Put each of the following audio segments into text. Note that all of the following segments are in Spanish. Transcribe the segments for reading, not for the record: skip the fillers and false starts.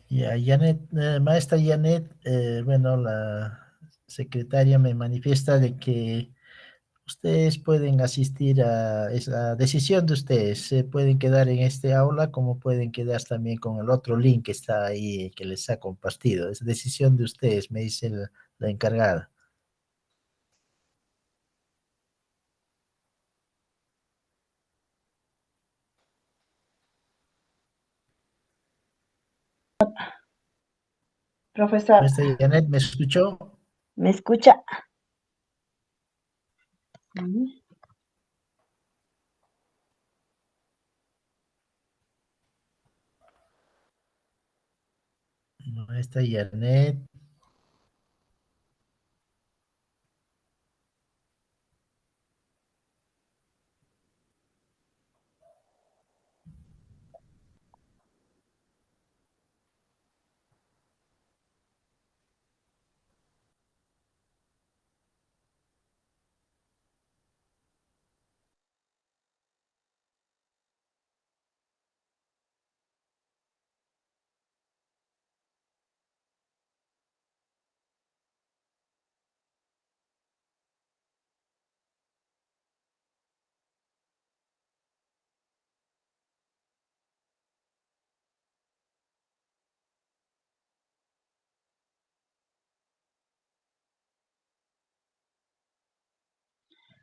Ya, Janet, maestra Janet, bueno, la secretaria me manifiesta de que ustedes pueden asistir a esa decisión de ustedes. Se pueden quedar en este aula como pueden quedar también con el otro link que está ahí que les ha compartido. Es decisión de ustedes, me dice la encargada. Profesor, Maestra Janet, ¿me escuchó? ¿me escucha? Ujú. Maestra Janet.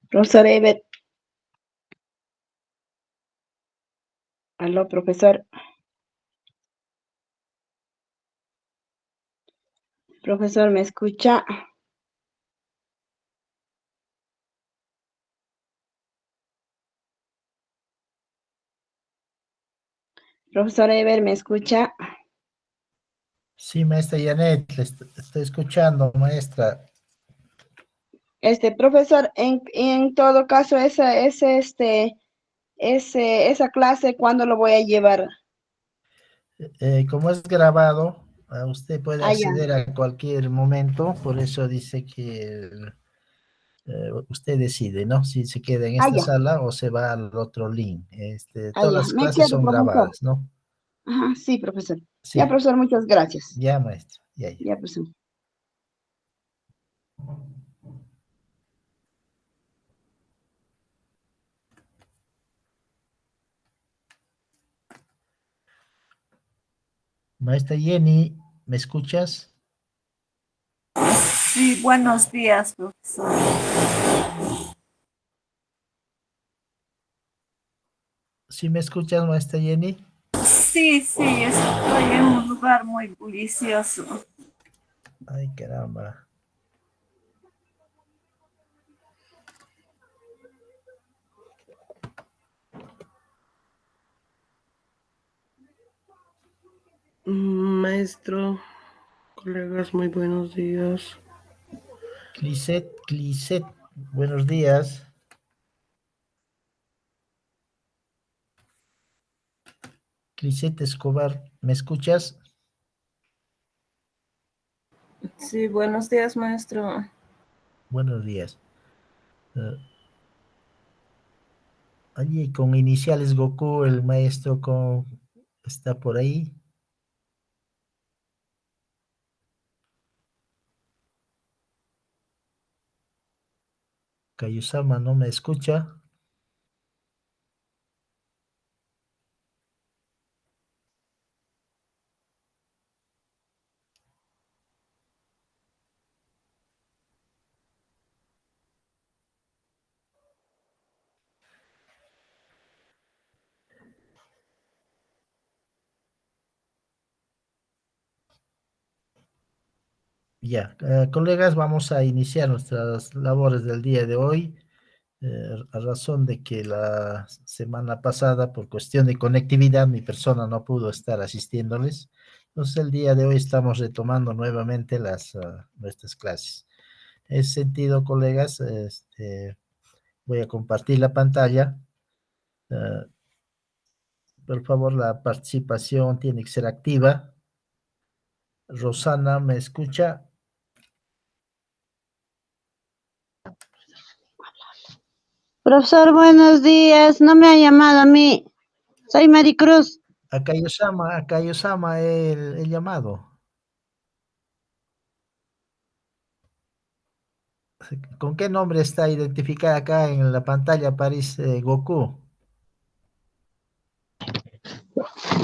Profesor Ever, aló, profesor. Profesor, ¿me escucha? Profesor Ever, ¿me escucha? Sí, maestra Janet, estoy escuchando, maestra. Profesor, en todo caso, esa clase, ¿cuándo lo voy a llevar? Como es grabado, usted puede Ah, ya, acceder a cualquier momento, por eso dice que usted decide, ¿no? Si se queda en ah, esta ya, sala o se va al otro link. ah, Todas ya. las Me clases quedo, son profesor. grabadas, ¿no? Ajá, sí, profesor. Ya, Sí, profesor, muchas gracias. ya, maestro, ya, ya. Ya, profesor. Maestra Jenny, ¿me escuchas? Sí, buenos días, profesor. ¿Sí me escuchas, maestra Jenny? Sí, sí, estoy en un lugar muy bullicioso. Ay, caramba. Maestro, colegas, muy buenos días. Clisset, buenos días. Clisset Escobar, ¿me escuchas? Sí, buenos días, maestro. Buenos días. Eh, Allí con iniciales Goku, el maestro está por ahí. Kayusama no me escucha. Ya, colegas, vamos a iniciar nuestras labores del día de hoy, a razón de que la semana pasada, por cuestión de conectividad, mi persona no pudo estar asistiéndoles. Entonces, el día de hoy estamos retomando nuevamente nuestras clases. En ese sentido, colegas, voy a compartir la pantalla. Eh, por favor, la participación tiene que ser activa. Rosana, ¿me escucha? Profesor, buenos días. No me ha llamado a mí. Soy Maricruz. Akayosama el llamado. ¿Con qué nombre está identificada acá en la pantalla? Aparece Goku.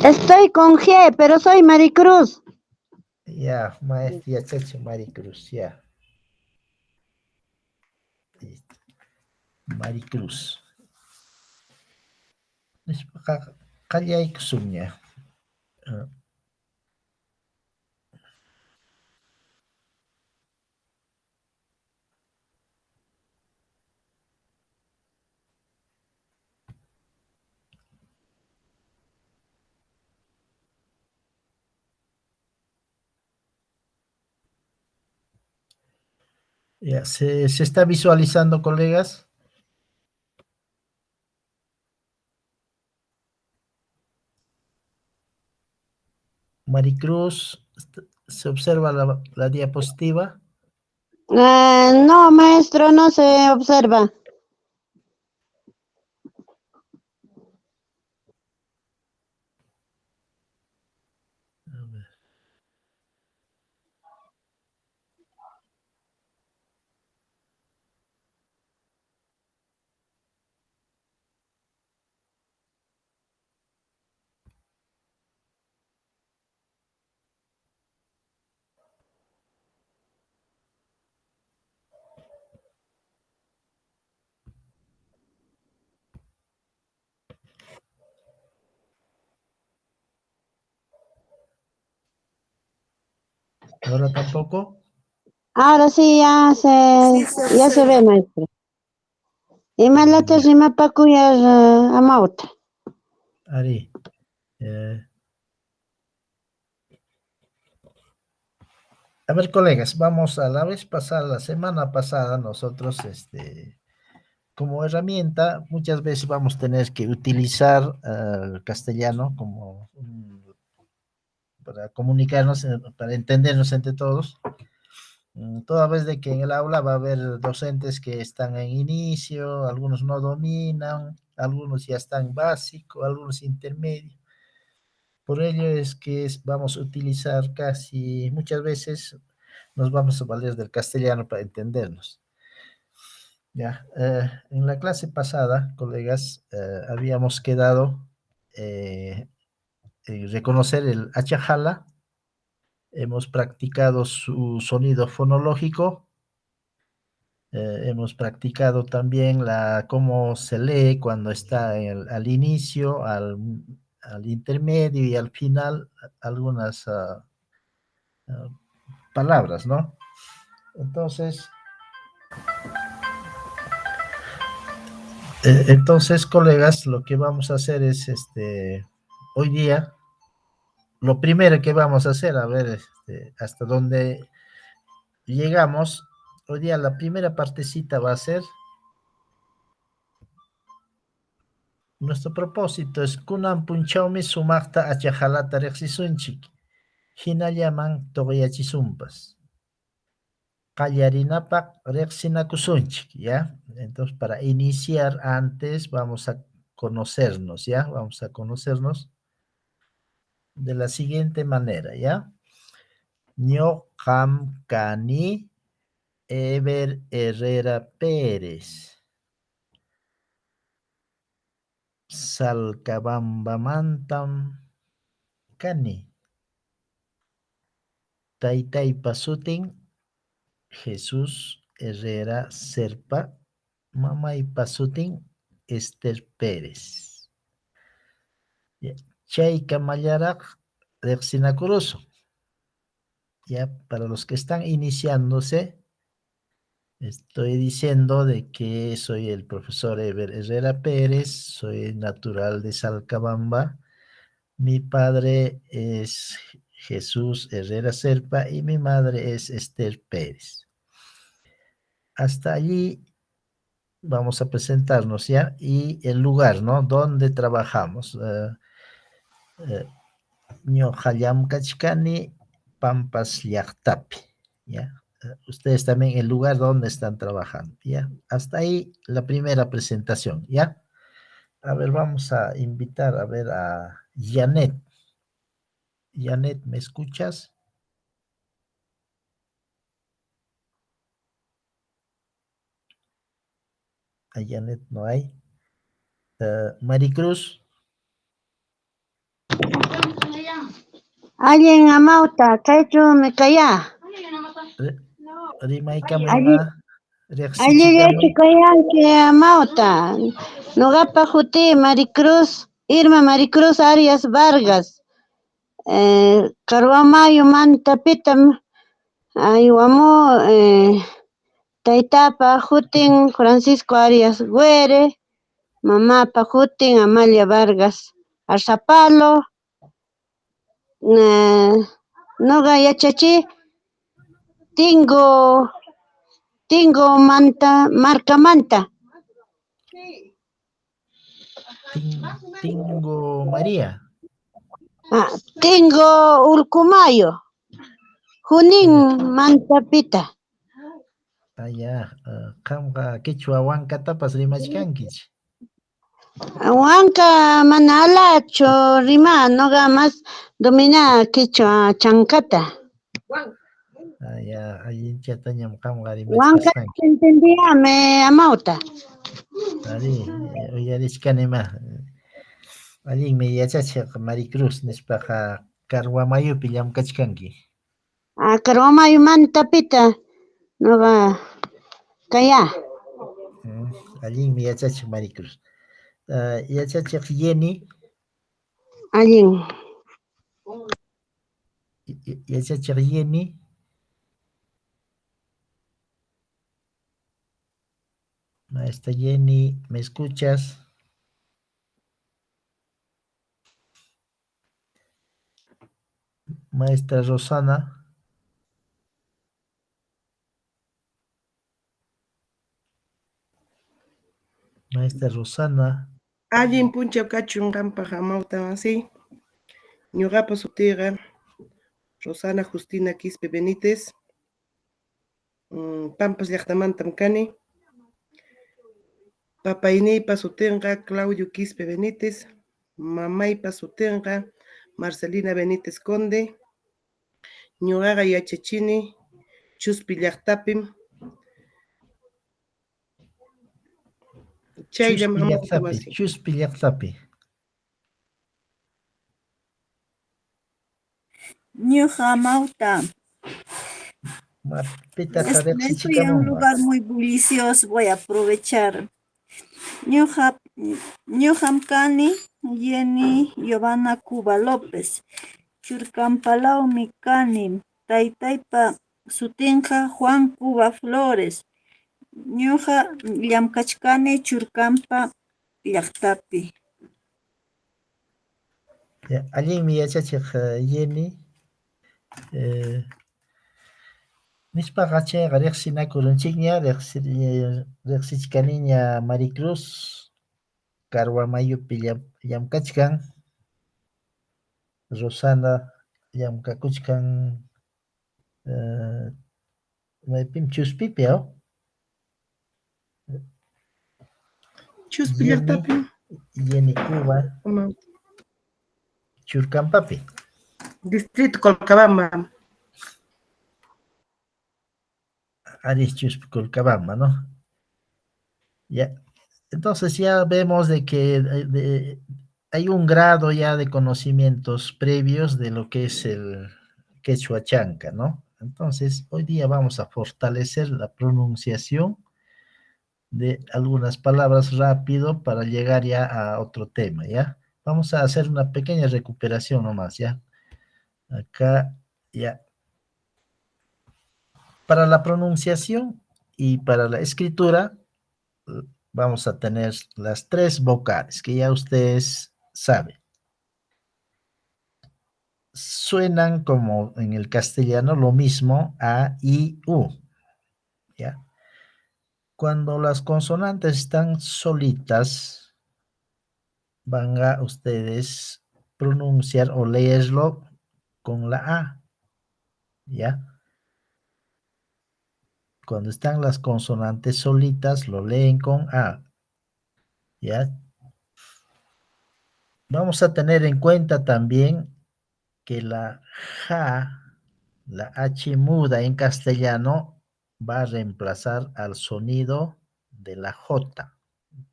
Estoy con G, pero soy Maricruz. Ya, maestría Cheche Maricruz, ya. Listo. Maricruz. Kallay Kusumya. Ya, ¿se está visualizando, colegas? Maricruz, ¿se observa la diapositiva? No, maestro, no se observa. A ver. ¿Ahora tampoco? Ahora sí, Sí se ya se ve, observa. maestro. Y me late si me pacuyas a mauta. Ari. A ver, colegas, vamos a la vez pasada, la semana pasada, nosotros, como herramienta, muchas veces vamos a tener que utilizar el castellano como para comunicarnos, para entendernos entre todos. Toda vez de que en el aula va a haber docentes que están en inicio, algunos no dominan, algunos ya están básico, algunos intermedio. Por ello es que vamos a utilizar casi, muchas veces nos vamos a valer del castellano para entendernos. Ya, en la clase pasada, colegas, habíamos quedado en reconocer el achajala, hemos practicado su sonido fonológico, hemos practicado también cómo se lee cuando está al inicio, al intermedio y al final, algunas palabras, ¿no? Entonces, colegas, lo que vamos a hacer es, hoy día, lo primero que vamos a hacer, a ver, hasta dónde llegamos, hoy día la primera partecita va a ser, nuestro propósito es, kunan punchawmi sumaqta achajalata reqsisunchik, hinallaman toqyachisumpas. Qallarinapaq reqsinakusunchik, ¿ya? Entonces, para iniciar antes, vamos a conocernos, ¿ya? Vamos a conocernos de la siguiente manera, ¿ya? Ñoqam kani Ever Herrera Pérez. Salcabambamantam kani. Taytay pasutin Jesús Herrera Serpa. Mamay pasutin Esther Pérez. Chayka mallarak reqsinakuruso. Ya, para los que están iniciándose, estoy diciendo de que soy el profesor Ever Herrera Pérez, soy natural de Salcabamba, mi padre es Jesús Herrera Serpa y mi madre es Esther Pérez. Hasta allí vamos a presentarnos, ¿ya? Y el lugar, ¿no? Donde trabajamos. Ñoqallam kachkani Pampas llaqtapi, ¿ya? Ustedes también el lugar donde están trabajando, ¿ya? Hasta ahí la primera presentación, ¿ya? A ver, vamos a invitar a ver a Janet. Janet, ¿me escuchas? A Janet no hay. Maricruz. Alguien amauta, kaychu me kaya. Rimaykama, Allí reqsichikami. kayanki amauta. Nogapa juti Maricruz, Irma Maricruz Arias Vargas. Carwamayo manta pitam aywamu taytapa jutin Francisco Arias Guere, mamapa jutin Amalia Vargas Arzapalo, noga yachachi Tingo manta, marca manta. Tingo María. Tingo Ulcumayo. Junin manta pita. Allá, qamqa Quechua Huancatapas rimachkankichi. Huanca manalacho rima, noga más domina quichua chancata. Allá, allinchatañam qamqa Huanca rimachkasqanki. entendía me amauta. Ari, uyarishkanima. Allinmi yachachiq Maricruz nispaqa Carhuamayupi llamkachkanki. Carwamayo manta pita. Noga kaya. Allinmi yachachiq Maricruz. Yachachiq Jenny. Allin. Yachachiq Jenny. Maestra Jenny, ¿me escuchas? Maestra Rosana. Maestra Rosana. Allin puncha kachun kampa hamauta así. Ñuqapa sutiqa Rosana Justina Quispe Benítez. Pampas llaqtamantam kani. Papaynipa sutinqa Claudio Quispe Benítez. Mamaypa sutinqa Marcelina Benítez Conde. Ñuqaqa yachachini Chuspi llaqtapim. Chayllam hamauta masi. Chuspi llaqtapi. Ñuqa amauta. Estoy en un lugar muy bullicioso, voy a aprovechar. Ñuqam kani Jenny Giovanna Cuba López. Churkampalawmi kani. Taytaypa sutinqa Juan Cuba Flores. Ñuqa llamkachkani Churkampa llaqtapi. Allinmi yachachiq Jenny. Nispaqa chayqa riqsinakurunchikña, riqsichkaniña Maricruz, Carhuamayupi llamkachkan, Rosana llamkakuchkan maypim Chuspipi, Chuspi llaqtapim. Jenny Cuba, Churkampapi. Distrito Colcabamba. Aris Chuspi Colcabamba, ¿no? Ya. Entonces ya vemos de que hay un grado ya de conocimientos previos de lo que es el quechua chanca, ¿no? Entonces, hoy día vamos a fortalecer la pronunciación de algunas palabras rápido para llegar ya a otro tema, ¿ya? Vamos a hacer una pequeña recuperación nomás, ¿ya? Acá, ya. Para la pronunciación y para la escritura, vamos a tener las 3 vocales que ya ustedes saben. Suenan como en el castellano lo mismo a, i, u, ¿ya? Cuando las consonantes están solitas, van a ustedes pronunciar o leerlo con la a, ¿ya? Cuando están las consonantes solitas, lo leen con a, ¿ya? Vamos a tener en cuenta también que la ja, la H muda en castellano, va a reemplazar al sonido de la J,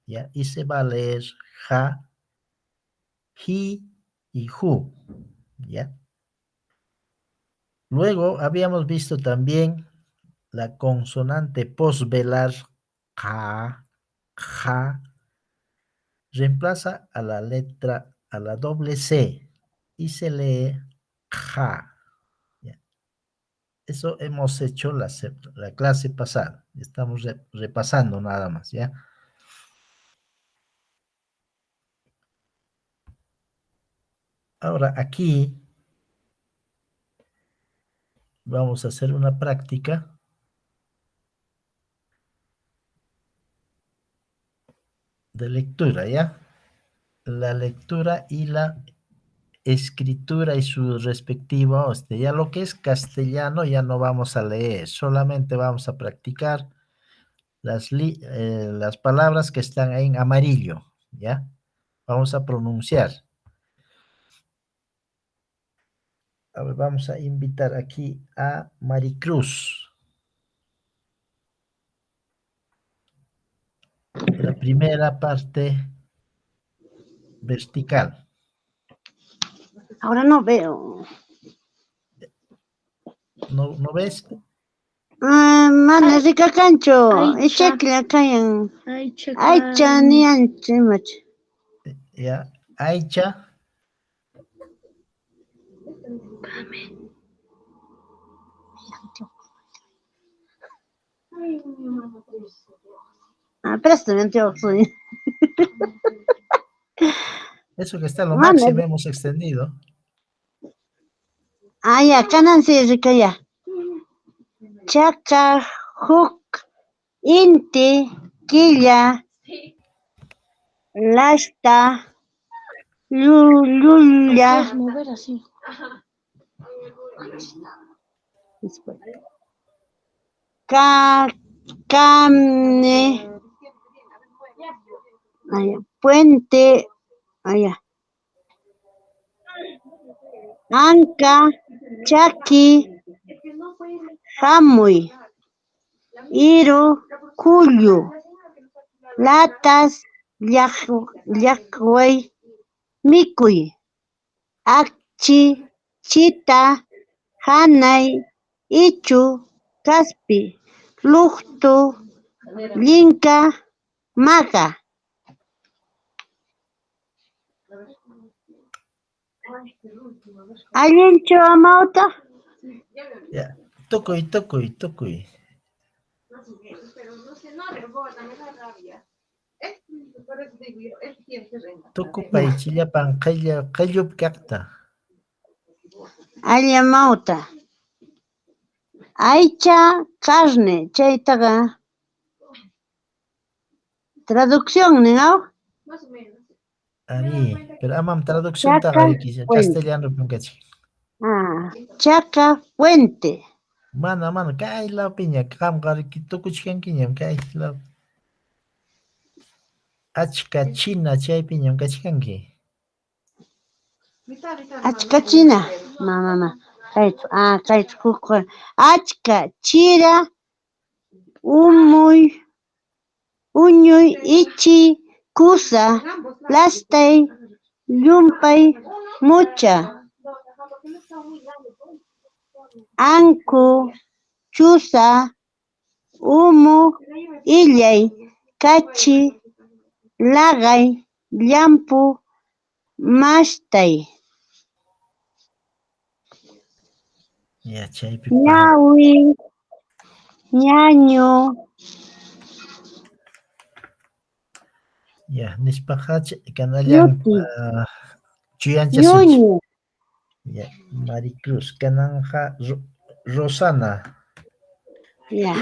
¿ya? Y se va a leer ja, ji y ju, ¿ya? Luego habíamos visto también la consonante posvelar ja, ja, reemplaza a la letra, a la doble C y se lee ja. ¿Ya? Eso hemos hecho la clase pasada. Estamos repasando nada más, ¿ya? Ahora aquí vamos a hacer una práctica de lectura, ¿ya? La lectura y la escritura y su respectivo, ya lo que es castellano ya no vamos a leer, solamente vamos a practicar las palabras que están ahí en amarillo, ¿ya? Vamos a pronunciar. A ver, vamos a invitar aquí a Maricruz. La primera parte vertical. Ahora no veo. ¿No ves? Mana rica cancho. Aicha. Echekla kayan. Aicha. Aicha ni anche mach. Ya, Aicha. Préstame anteojos. Eso que está en lo Mana. máximo hemos extendido. Ya, kanan si rica ya. Chaka, huk, inti, quilla, lasta, lulla. Puedes mover así. Camne, puente, allá. Anca, chaki, jamuy, iru, cuyo, latas, llaqway, mikuy, akchi, chita, hanay, ichu, caspi, luchtu, linka, maca. ¿Alguien amauta? Ya, tocoy. Tocupay chillapan qillup kaqta. Allamauta. Aicha carne, chaytaga. Traducción, ¿no? Ahí, pero amam traducción Chaca taga fuente. castellano puncachi. Chaca fuente. Mana, kay la piña, kamqariki tukuchkankiñam kay la. Achka china chay piñam kachkanki. Achka china. Mama. Kaytu. Achka chira. Uñuy, ichi, kusa, lastay, llumpay, mucha. Anku, chusa, illay, kachi, lagay, llampu, mastay. Ya chaypi Ñawi, ñaño. Ya, nispaqach kanallan chuyancha suchi. Ñuño. Ya, Maricruz, kananja Rosana. Ya.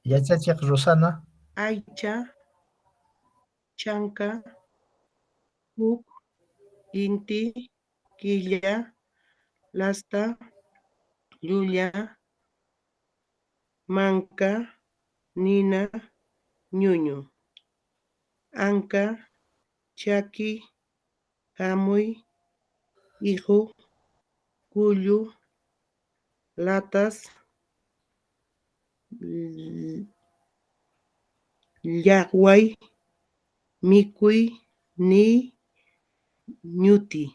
Yachachiq Rosana. Aicha, chanka, huk, inti, quilla, lasta, llulla, manca, nina, ñuño. Anca, chaki, jamuy, hijo, cullu, latas, llaqway, mikuy, ni, ñuti.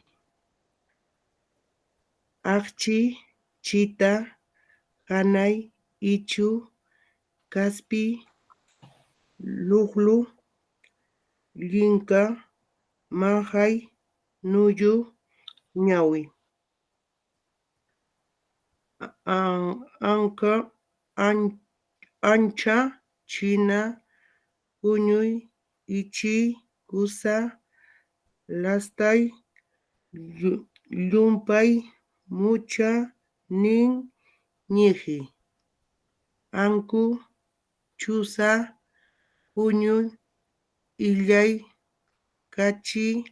Akchi, chita, hanay, ichu, kaspi, luqlu, llinka, manjay, nuyu, ñawi. Anka, ancha, china, puñuy, ichi, kusa, lastay, llumpay, mucha, nin, ñeji. Anku, chusa, puñuy, illay, kachi,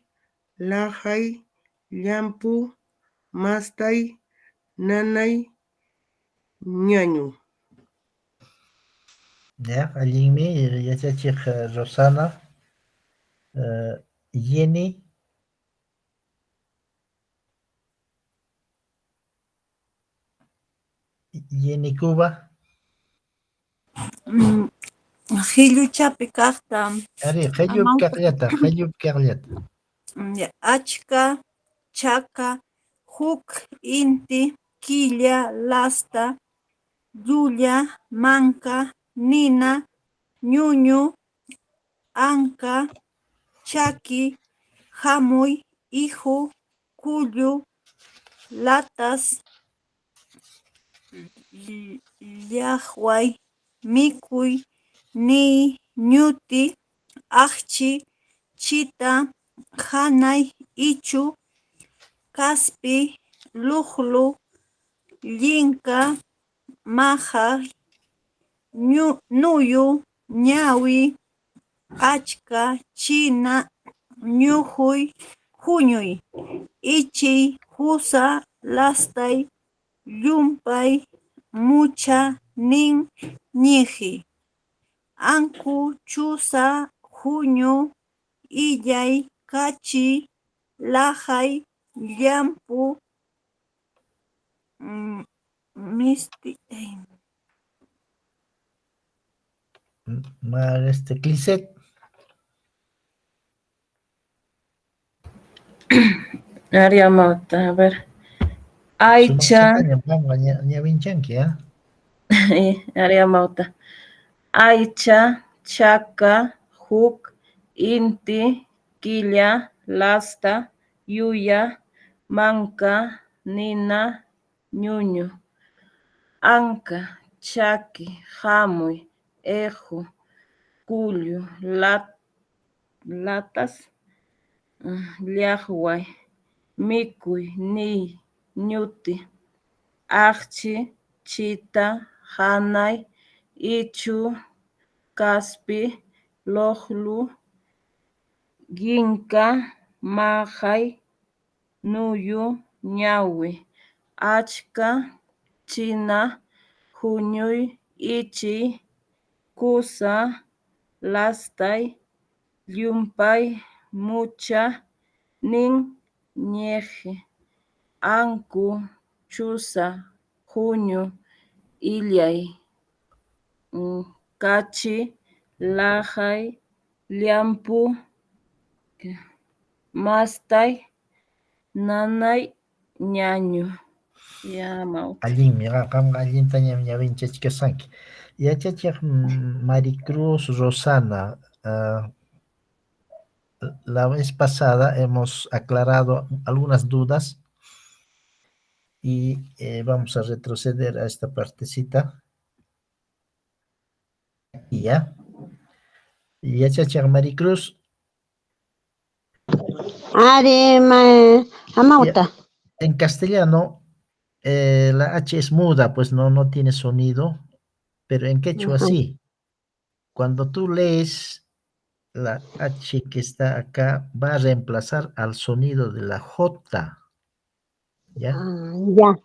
lajay, llampu, mastay, nanay, ñañu. Ya, allinmi yachachiq Rosana, Jenny, Jenny Cuba, Qhilluchapi kaqta ari qhillup kaqllata. achka, chaka, huk, inti, killa, lasta, llulla, manka, nina, ñuñu, anka, chaki, hamuy, iju, cullu, latas, llaqway, mikuy, ni, ñuti, akchi, chita, hanay, ichu, kaspi, luqlu, llinka, majay, nuyu, ñawi, achka, china, ñujuy, huñuy, ichiy, husa, lastay, llumpay, mucha, nin, ñeji. Anku, chusa, huñu, illay, kachi, lajay, llampu, Clisset, Ariamauta, a ver. Aycha, ñawinchanki, Ariamauta. Aycha, chaka, huk, inti, killa, lasta, yuya, manka, nina, ñuñu. Anka, chaki, hamuy, eju, cullu, latas, llaqway, mikuy, ni, ñuti, akchi, chita, hanay, ichu, kaspi, luqlu, llinka, majay, nuyu, ñawi, achka, china, huñuy, ichi, kusa, lastay, llumpay, mucha, nin, ñeji. Anku, chusa, huñu, illay, kachi, lajay, llampu, mastay, nanay, ñañu. Allinmi, qamqa allintañam ñawinchachkasanki. Yachachiq Maricruz Rosana, la vez pasada hemos aclarado algunas dudas y vamos a retroceder a esta partecita. Y ya. Yachachiq Maricruz. Amauta. En castellano, la H es muda, pues no tiene sonido, pero en quechua sí. Cuando tú lees, la H que está acá va a reemplazar al sonido de la J. ¿Ya? Ya.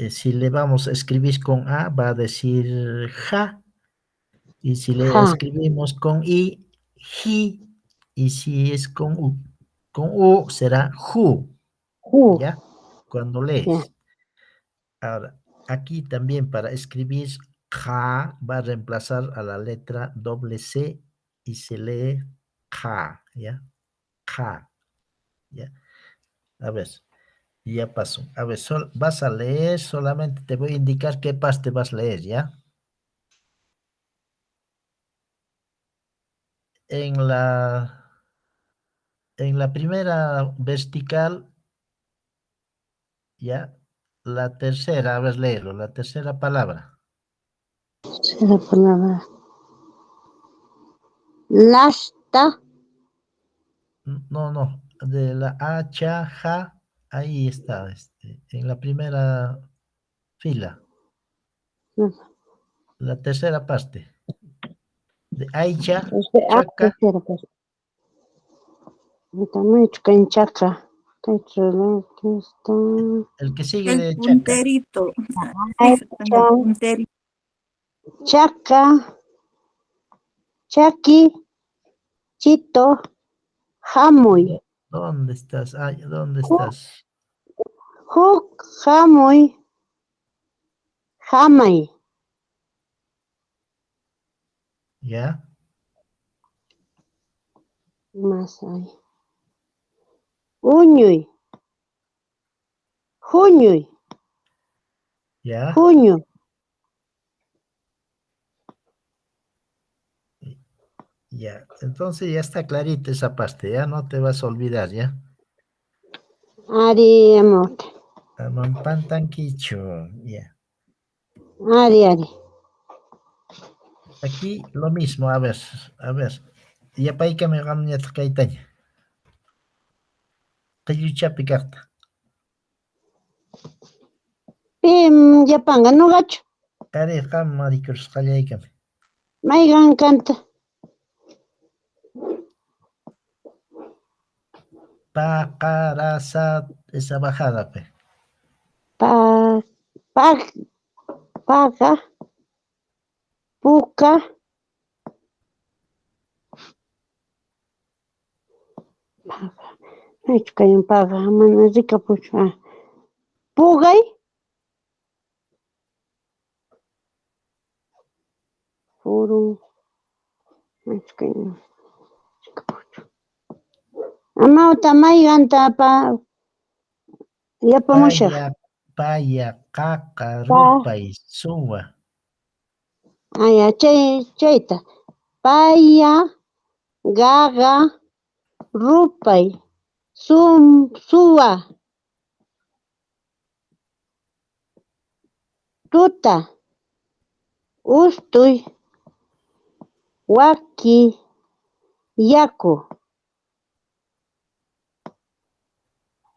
Si le vamos a escribir con A, va a decir ja. Y si le escribimos con I, ji. Y si es con U, Con U será ju, Ju. ¿ya? Cuando lees. Ahora, aquí también para escribir ja va a reemplazar a la letra doble C y se lee ja, ¿ya? Ja, ¿ya? A ver, ya pasó. A ver, vas a leer, solamente te voy a indicar qué parte vas a leer, ¿ya? En la primera vertical, ¿ya? La tercera, a ver, léelo, la tercera palabra. Tercera palabra. Lasta. No, no, de la A, cha, ja, ahí está, en la primera fila, la tercera parte, de Aicha, Chaca, Tercera palabra. También en chakra. Aquí está. el que sigue El de Chaca, punterito. Ay, Fíjate en el punterito. Chaca, Chaki, Chito, Jamuy. ¿dónde estás? Ay, ¿dónde Huk, estás? Huk, Jamuy, Jamay. ¿Ya? Más hay. Uñuy, Juñuy, ¿Ya? Juño. Ya, entonces ya está clarita esa parte, ya no te vas a olvidar, ¿ya? Ari, amor. Amampantanquicho, ya. Ari. Aquí lo mismo, a ver, ya paika me gamnya tkaitaña, qayuchapi kaqta, Yapanga, no gacho. ari qam maricruz qallaykami, Maigan canta. paqarasa, esa bajada, pe. Pa, paga, puca, Kayun paga, mana rica pucha. Pugay, furu, kayun. Amauta mayganta yapamushaq. Paya, qaqa, Pa, rupay, suwa, aya, chayta. Paya, gaga, rupay, suwa, tuta, ustuy, waki, yaku,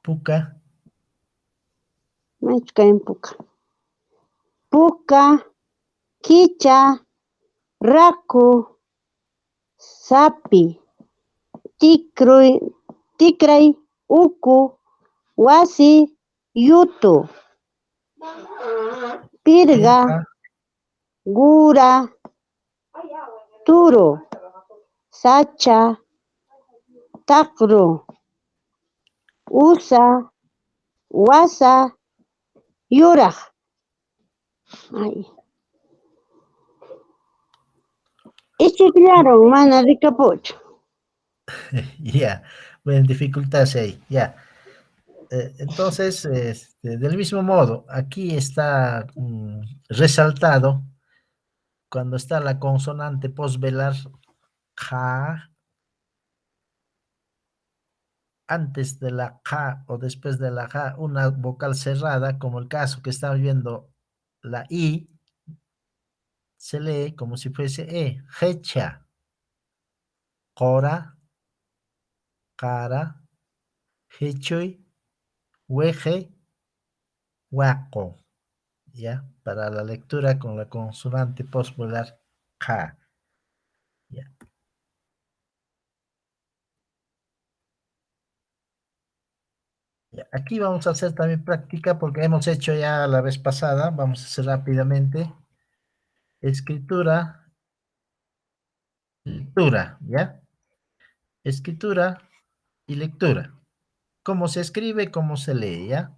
puka, kayun puka. Puka, kicha, raku, sapi, tikray, uku, wasi, yutu, pirga, pirqa, gura, turu, sacha, takru, usa, wasa, yuraq. Ay. Claro, mana ricapucho. ya, bueno, dificultades ahí, ya. Entonces, del mismo modo, aquí está resaltado cuando está la consonante postvelar ja, antes de la ja o después de la ja, una vocal cerrada, como el caso que estamos viendo, la i se lee como si fuese e, hecha, cora, cara, hechoy, weje, huaco, ¿ya? Para la lectura con la consonante postvelar ja, ¿ya? Aquí vamos a hacer también práctica porque hemos hecho ya la vez pasada. Vamos a hacer rápidamente. Escritura, lectura, ¿ya? Escritura, y lectura. ¿Cómo se escribe? ¿Cómo se lee? ¿Ya?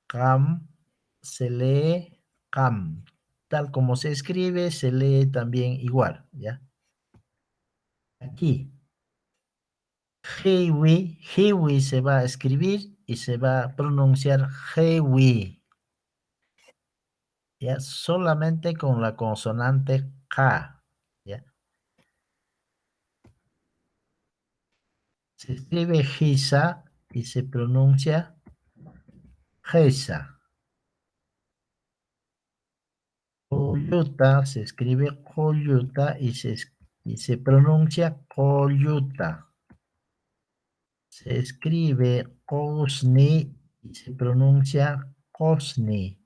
Cam, se lee cam. Tal como se escribe, se lee también igual, ¿ya? Aquí, hiwi se va a escribir y se va a pronunciar hiwi, ¿ya? Solamente con la consonante K, ¿ya? Se escribe Gisa y se pronuncia Gesa. Coyuta se escribe Coyuta y se pronuncia Coyuta. Se escribe Cosni y se pronuncia Cosni.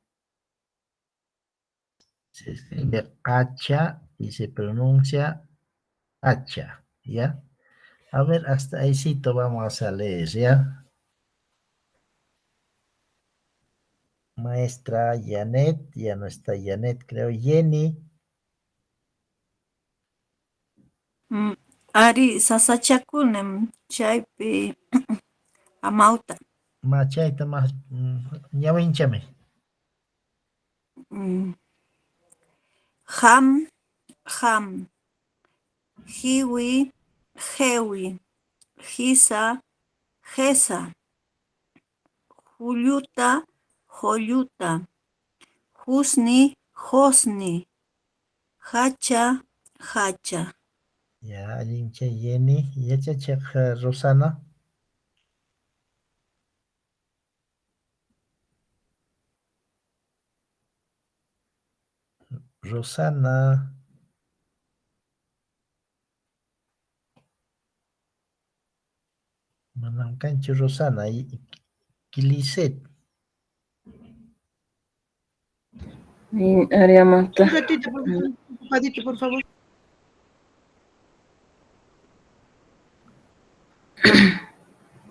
Se escribe Cacha y se pronuncia Cacha, ¿ya? A ver, hasta ahí vamos a leer, ¿ya? Maestra Janet, ya no está Janet, creo. Jenny. Ari sasachakunem chaypi amauta. Machayta más, ñawinchame. Ham, hiwi, hewi, hisa, hesa, Juliuta, Jolluta, Husni, Hosni, Hacha, Hacha. Ya, allincha Jenny, yachachaq Rosana. Rosana. Manancancho Rosana y Kiliset. Ariamanta. Un ratito, ocupadito, por favor.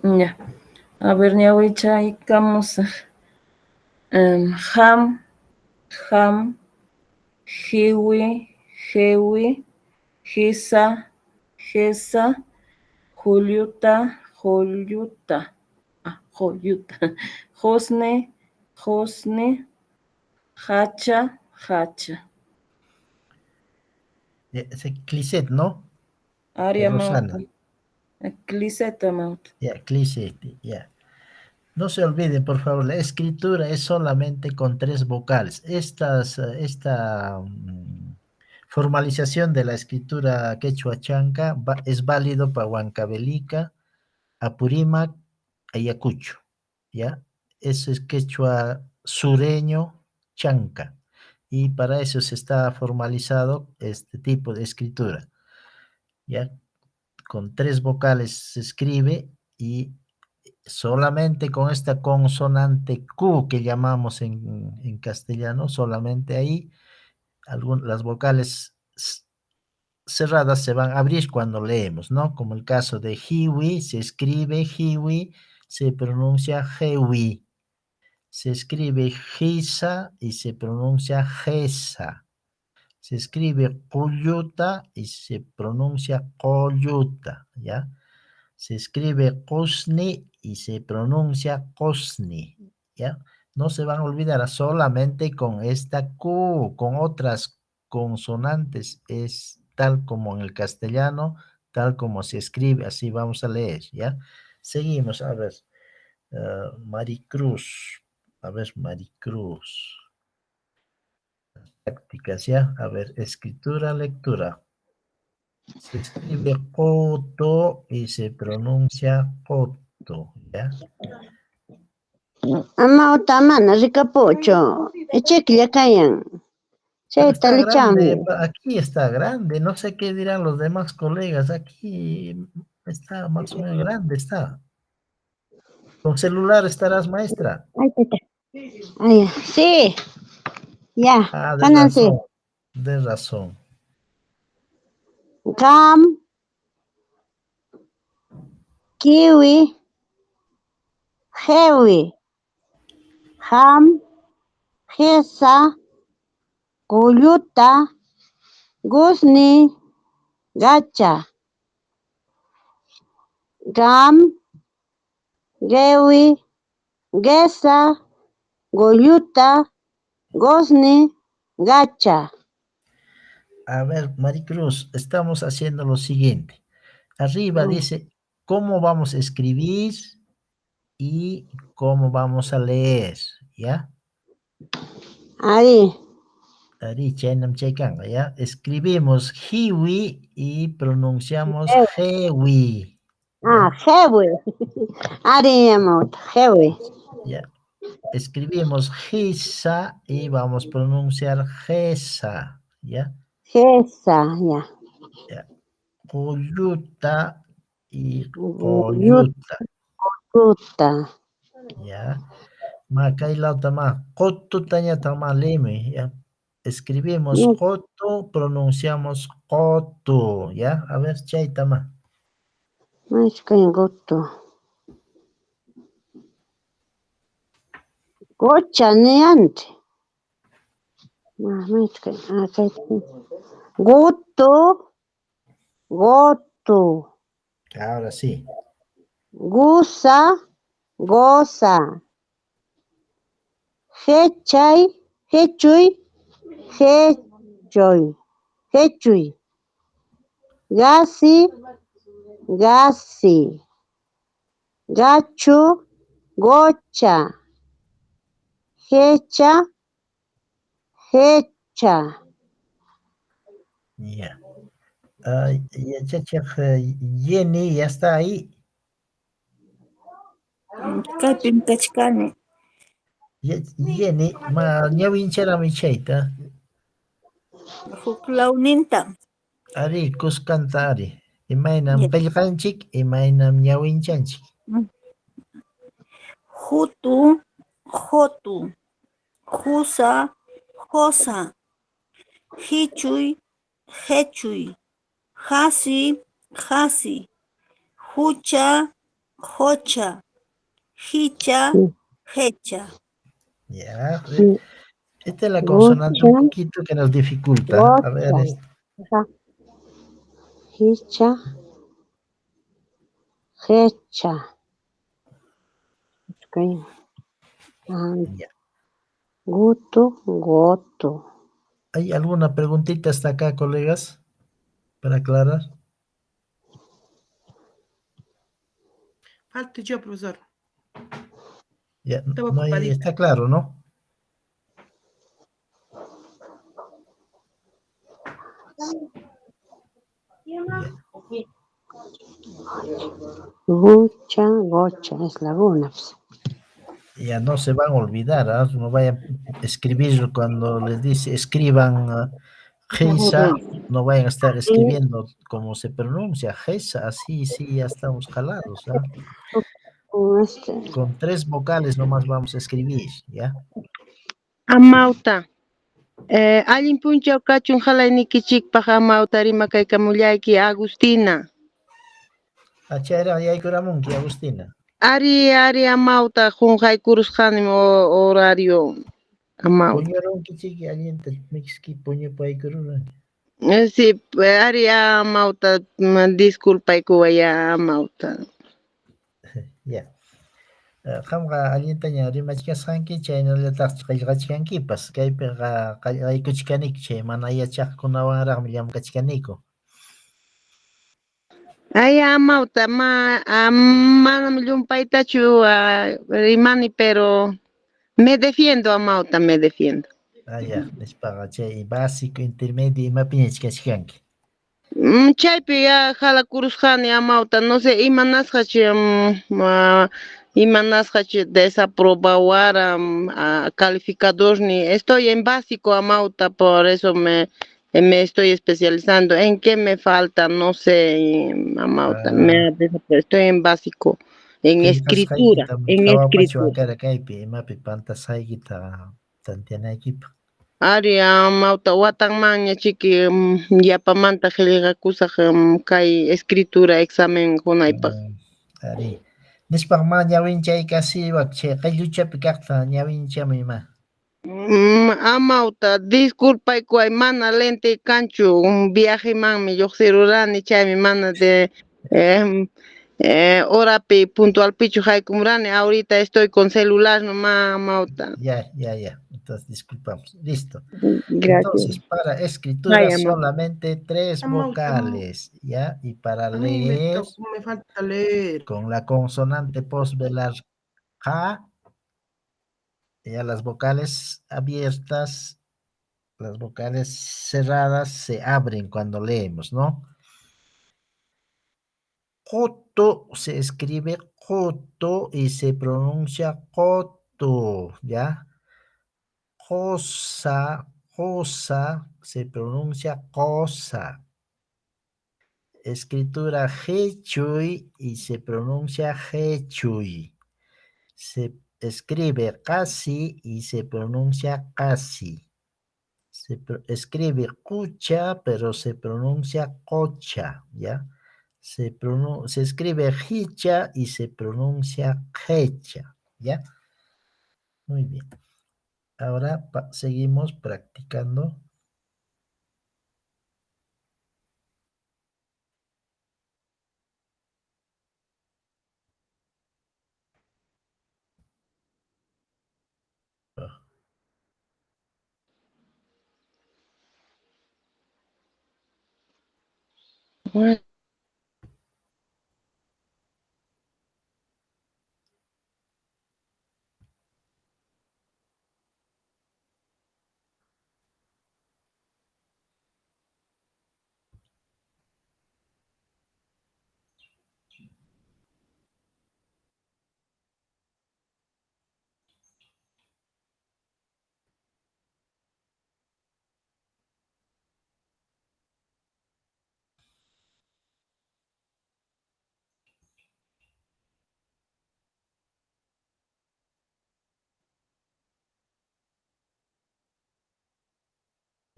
Ya. A ver, ñawicha y camusa. Ham, hiwi, hisa, Juliuta, Josne, Hacha. Ese Cliset, ¿no? Ariamanta. Rosana. Cliseta mauta. Ya, Cliset, ya. No se olviden, por favor, la escritura es solamente con 3 vocales. Esta formalización de la escritura quechua chanca es válido para Huancavelica, Apurímac, Ayacucho, ¿ya? Eso es quechua sureño chanca. Y para eso se está formalizado este tipo de escritura, ¿ya? Con 3 vocales se escribe y solamente con esta consonante Q que llamamos en castellano, solamente ahí las vocales cerradas se van a abrir cuando leemos, ¿no? Como el caso de hiwi, se escribe hiwi, se pronuncia hewi. Se escribe gisa y se pronuncia gesa. Se escribe coyuta y se pronuncia coyuta, ¿ya? Se escribe Cosni y se pronuncia Cosni, ¿ya? No se van a olvidar, solamente con esta Q, con otras consonantes, es tal como en el castellano, tal como se escribe, así vamos a leer, ¿ya? Seguimos, a ver, Maricruz, a ver, Maricruz, prácticas, ¿ya? A ver, escritura, lectura. Se escribe coto y se pronuncia coto, ¿ya? Amauta mana ricapucho. Echekilla kayan. Pero Che, está grande, chamo. aquí está grande, no sé qué dirán los demás colegas, aquí está más o menos grande, está. ¿Con celular estarás, maestra? Ay, teta. Ay, sí. Ya. Ah, de Kanan sí. razón, de razón. Cam. Kiwi. Hewi. Ham. Hesa. Cuyuta. Gusni. Gacha. Gam, Gewi, Gesa, Goyuta, Gosni, Gacha. A ver, Maricruz, estamos haciendo lo siguiente. Arriba dice cómo vamos a escribir y cómo vamos a leer, ¿ya? Ahí. Ari, chaynam chaykanga, ¿ya? Escribimos hiwi y pronunciamos hewi, Ah, ¿ya? Hewi. Ari amount, Hewi. ¿Ya? Escribimos hisa y vamos a pronunciar gesa, ¿ya? Gesa, ya. ¿Ya? Coyuta y Yuta. coyuta, ¿ya? Macailauta ma, cotutaña tama leme, ¿ya? Escribimos coto, pronunciamos coto, ¿ya? A ver, chaitama. Mas que goto. Gocha ni ante. Mas que goto, goto. Ahora sí. Gusa, goza. Hechay, hechuy, hechoy, hechuy. Gasi, gasi. Gachu, gocha. Hecha, hecha. Ya. Ya, Jenny, ya está ahí. Kaypim kachkani. Jenny, ma ñawinchara mi chayta. Huk lawninta. Ari, kuskanta ari. Imaynam pellqanchik, imaynam ñawinchanchik. Hutu, hotu. Husa, hosa. Hichuy, hechuy. Hasi, hasi. Hucha, hocha. Hicha, hecha. Ya. Esta es la consonante un poquito que nos dificulta. A ver. Hicha, hecha. Ya. Guto, goto. ¿Hay alguna preguntita hasta acá, colegas? Para aclarar. Falta yo, profesor. Ya, Estaba no hay, ocupadita. está claro, ¿no? Ya. Gucha, gocha, es laguna. Ya no se van a olvidar, ¿ah? No vayan a escribir cuando les dice escriban Geisa, no vayan a estar escribiendo como se pronuncia, Geisa, así sí ya estamos jalados, ¿ah? Con 3 vocales nomás vamos a escribir, ¿ya? Amauta. Allin punchaw kachun halaynikichikpaq amauta rimakaykamullayki Agustina. Achayra yaykuramunki, Agustina. Ari amauta junqaykurusqanim horario amauta. Puñurunki chiki allinta mixki puñu paykuruna. Sí, ari amauta disculpaykuwaya amauta. Ya. Qamqa allintaña rimachkasqanki chaynallataq qillqachkankipas kaypiqa qaykuchkaniki chay mana yachaqkunawanraqmi llamkachkaniku. Ay amauta manam llumpaytachu rimani, pero me defiendo amauta, me defiendo. Ya, nispaqa chay básico, intermedio imapiñach kachkanki. Chaypi halakurusqani amauta, no sé, imanasqachi desaprobawara calificador ni. Estoy en básico amauta, por eso me estoy especializando. ¿En qué me falta? No sé, amauta, estoy en básico, en escritura, en escritura. Imapi pantasaykita tantianaykipaq. Ari amauta watanmanña chiki yapamanta qillqakusaq kay escritura examen hunaypaq. Ari. Nispaq ma ñawinchayqa siwaq chay qilluchapi kaqta ñawinchami ma. Amauta, disculpaykuay mana lente kanchu viajemanmi lluqsirurani chaymi mana de Orapi puntual pichu kumrani, ahorita estoy con celular nomás, Mauta. Ya. Entonces, disculpamos. Listo. Gracias. Entonces, para escritura Vaya, Mauta. solamente 3 Amauta, vocales, ¿ya? Y para a mí leer, me falta leer. con la consonante postvelar K, ya las vocales abiertas, las vocales cerradas se abren cuando leemos, ¿no? Coto se escribe coto y se pronuncia coto, ¿ya? Cosa se pronuncia cosa. Escritura hechui y se pronuncia hechui. Se escribe casi y se pronuncia casi. Escribe cucha, pero se pronuncia cocha, ¿ya? Se escribe hicha y se pronuncia hecha, ¿ya? Muy bien. Ahora seguimos practicando.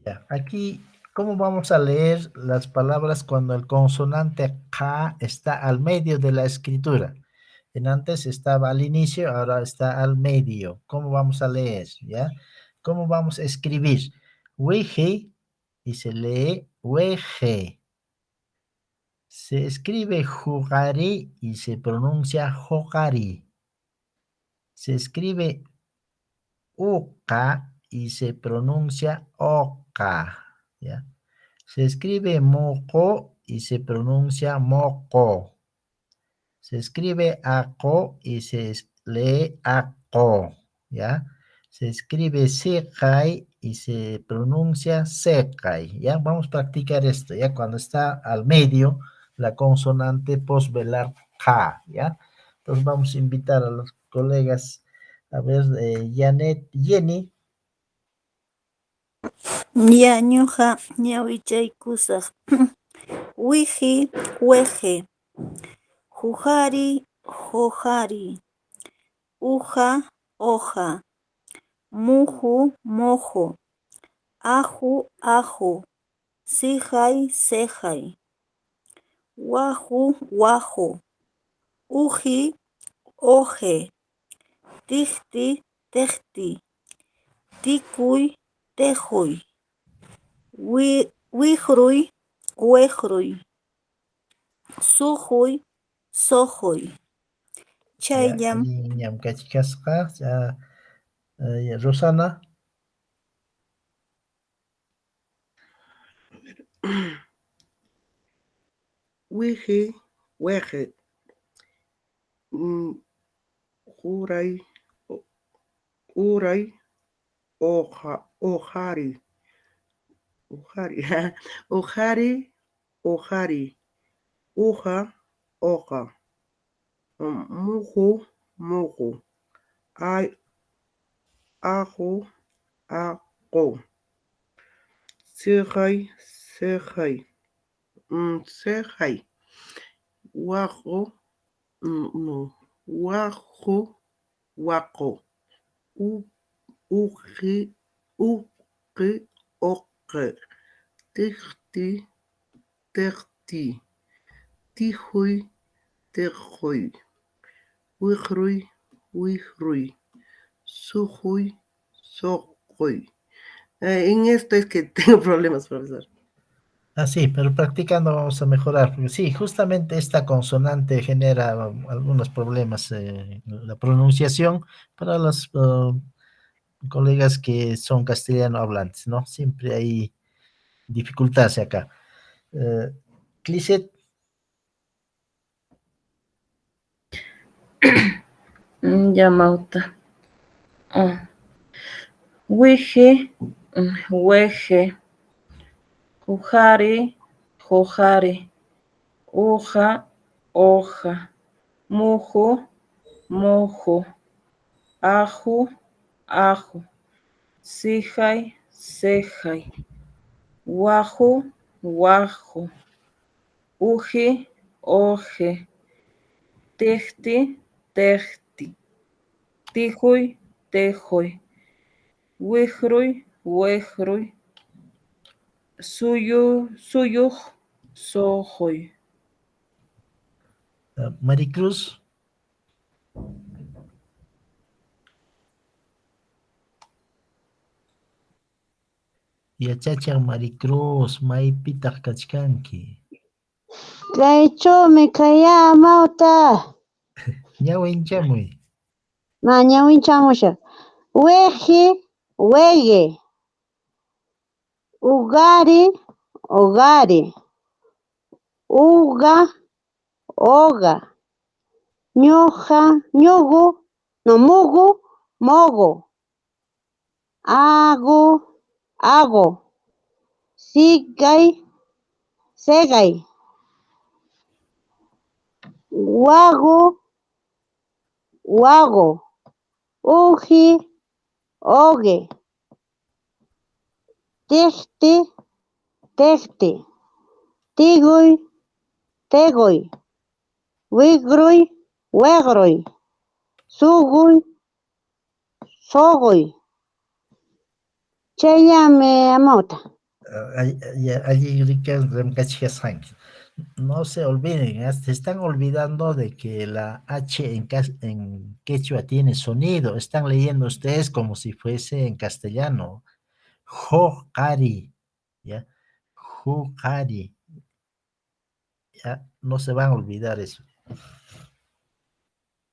Ya, aquí, ¿cómo vamos a leer las palabras cuando el consonante K está al medio de la escritura? En antes estaba al inicio, ahora está al medio. ¿Cómo vamos a leer? ¿Ya? ¿Cómo vamos a escribir? Weje y se lee weje. Se escribe jugari y se pronuncia jogari. Se escribe uka y se pronuncia oka, ¿ya? Se escribe moco y se pronuncia moco. Se escribe aco y se lee aco, ¿ya? Se escribe secai y se pronuncia secai, ¿ya? Vamos a practicar esto, ¿ya? Cuando está al medio la consonante postvelar K, ¿ya? Entonces vamos a invitar a los colegas, a ver, Janet, Jenny. Ya ñuqa ñawillaykusaq wiji weje jujari jojari uja hoja muju mojo aju ajo sijay sejay waju wajo uji oje tijti tejti tikuy tejuy wijruy wejruy sujuy sojuy chayllam Rosana. Wiji, weje. Juray, uray, ojari. Ojari, ojari. Uja, hoja. Muju, muju. Ajo, ajo. Sejay, sejay. Sejay. Wajo, no. Wajo, waco. Uji, uji, oje. Tijti, tejti. Tijuy, tejuy. Wijruy, wijruy. Sujuy, sojuy. En esto es que tengo problemas, profesor. Sí, pero practicando vamos a mejorar, porque sí, justamente esta consonante genera algunos problemas, la pronunciación para los colegas que son castellano hablantes, ¿no? Siempre hay dificultades acá. Eh, Clicet, Ya, Mauta. Wije, weje. Jujari, jojari. Uja, hoja. Muju, mojo. Aju, ajo. Sijai, sejai. Waju, wajo. Uji, oje. Tejti, tejti. Tijuy, tejoy. Wijruy, wejruy. Suyuj, sojoy. Maricruz, yachacha Maricruz, maipitaq kachkanki. Kaychawmi kayaa, Amawta. Ñawinchamuy. Ñawinchamushaq. Weji, wege. Ugari, ogari. Uga, oga. Ñuja, ñugu, no mugu, mogo. Agu, ago. Sigay, segay. Wagu, wago. Uji, oge. Tixti, texti. Tiguy, tegoy. Wigruy, wegroy. Suguy, sogoy. Chayame, Amawta. Allí no se olviden, se están olvidando de que la H en quechua tiene sonido. Están leyendo ustedes como si fuese en castellano. Jojari, ¿ya? Jojari, ¿ya? No se van a olvidar eso.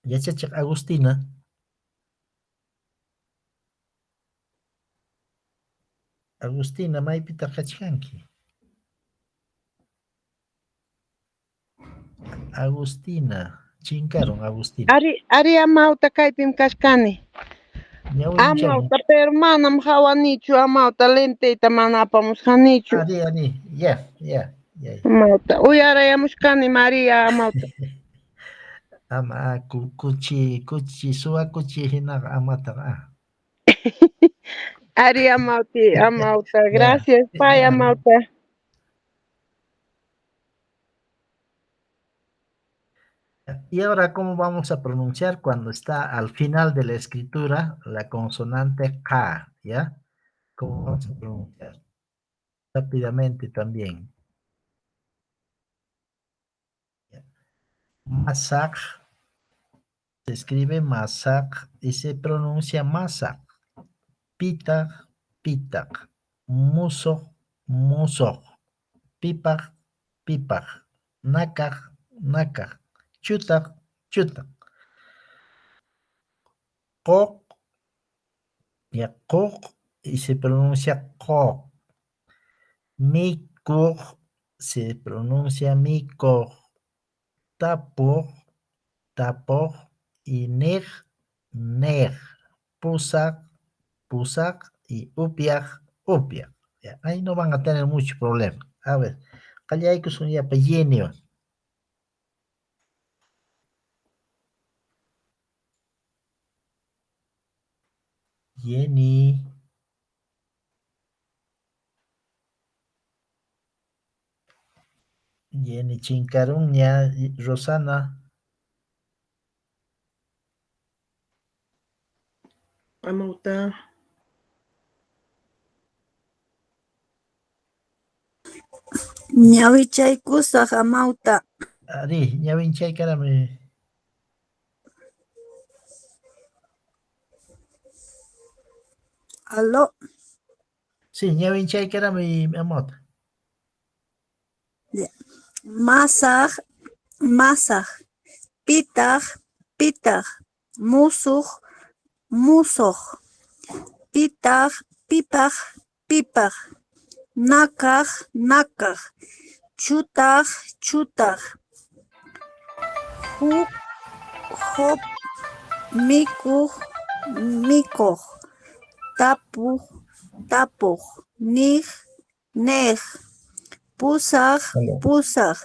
Ya, chacha, Agustina. Agustina, maipita kachkanki. Agustina, chinkaron Agustina. Ari amauta kaypim kashkani. Ñawinchamu. Amauta, pero manam hawanichu amauta lenteyta mana apamusqanichu. Ari, ya. Amauta, uyarayamushkani María amauta. Ama kuchi suwa kuchi hinaqa amataqa. Ari amauta, Ya, gracias, pay ya. amauta. Y ahora, ¿cómo vamos a pronunciar cuando está al final de la escritura la consonante K? ¿Ya? ¿Cómo vamos a pronunciar? Rápidamente también. Ya. Masak se escribe masak y se pronuncia masak. Pitak, pitak. Musok, musok. Pipak, pipak. Nakak, nakak. Chutak, chutak. Kok, ya kok y se pronuncia kok. Mikok se pronuncia mikok. Tapok, tapok y nej. Pusak, pusak y upiak, upiak. Ya, ahí no van a tener mucho problema. A ver, hay que son ya Jenny. Jenny. Jenny Chincaruña, Rosana. Amauta. Ñawinchaykusaq Amawta. Ari, ñawinchay karami. Aló. Sí, ñawinchay karami, amot. Masaj, masaj. Pitaq, pitaq. Musuq, musuq. Pitaq, pipaq, pipaq. Nakaq, nakaq. Chutaq, chutaq. Huk, hop, mikuq, mikuq. Tapuq, tapuq. Niq, neq. Pusaq, Aló. pusaq.